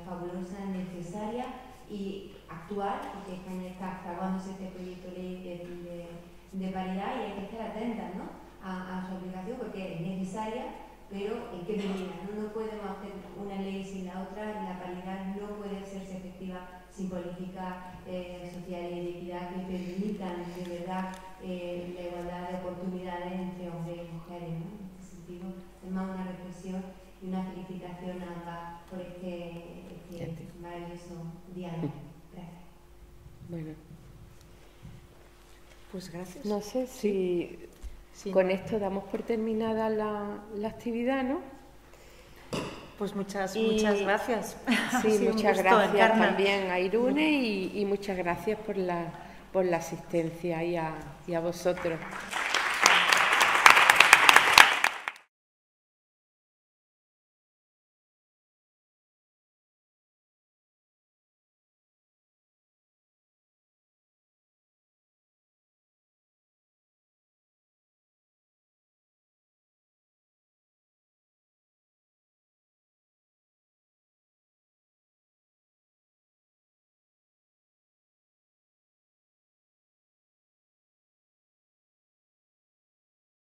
fabulosa, necesaria y actual, porque España está fraguándose este proyecto de ley de paridad y hay que estar atentas, ¿no?, a su aplicación, porque es necesaria, pero en qué medida, ¿no? No podemos hacer una ley sin la otra, y la paridad no puede hacerse efectiva sin políticas sociales y de equidad que permitan de verdad la igualdad de oportunidades entre hombres y mujeres, ¿no? En este sentido, es más una reflexión y una felicitación a ambas por este maravilloso diálogo. Gracias. Bueno, pues gracias. No sé si con esto damos por terminada la actividad, ¿no? Pues muchas gracias. Sí, muchas gracias también a Irune y muchas gracias por la asistencia y a vosotros.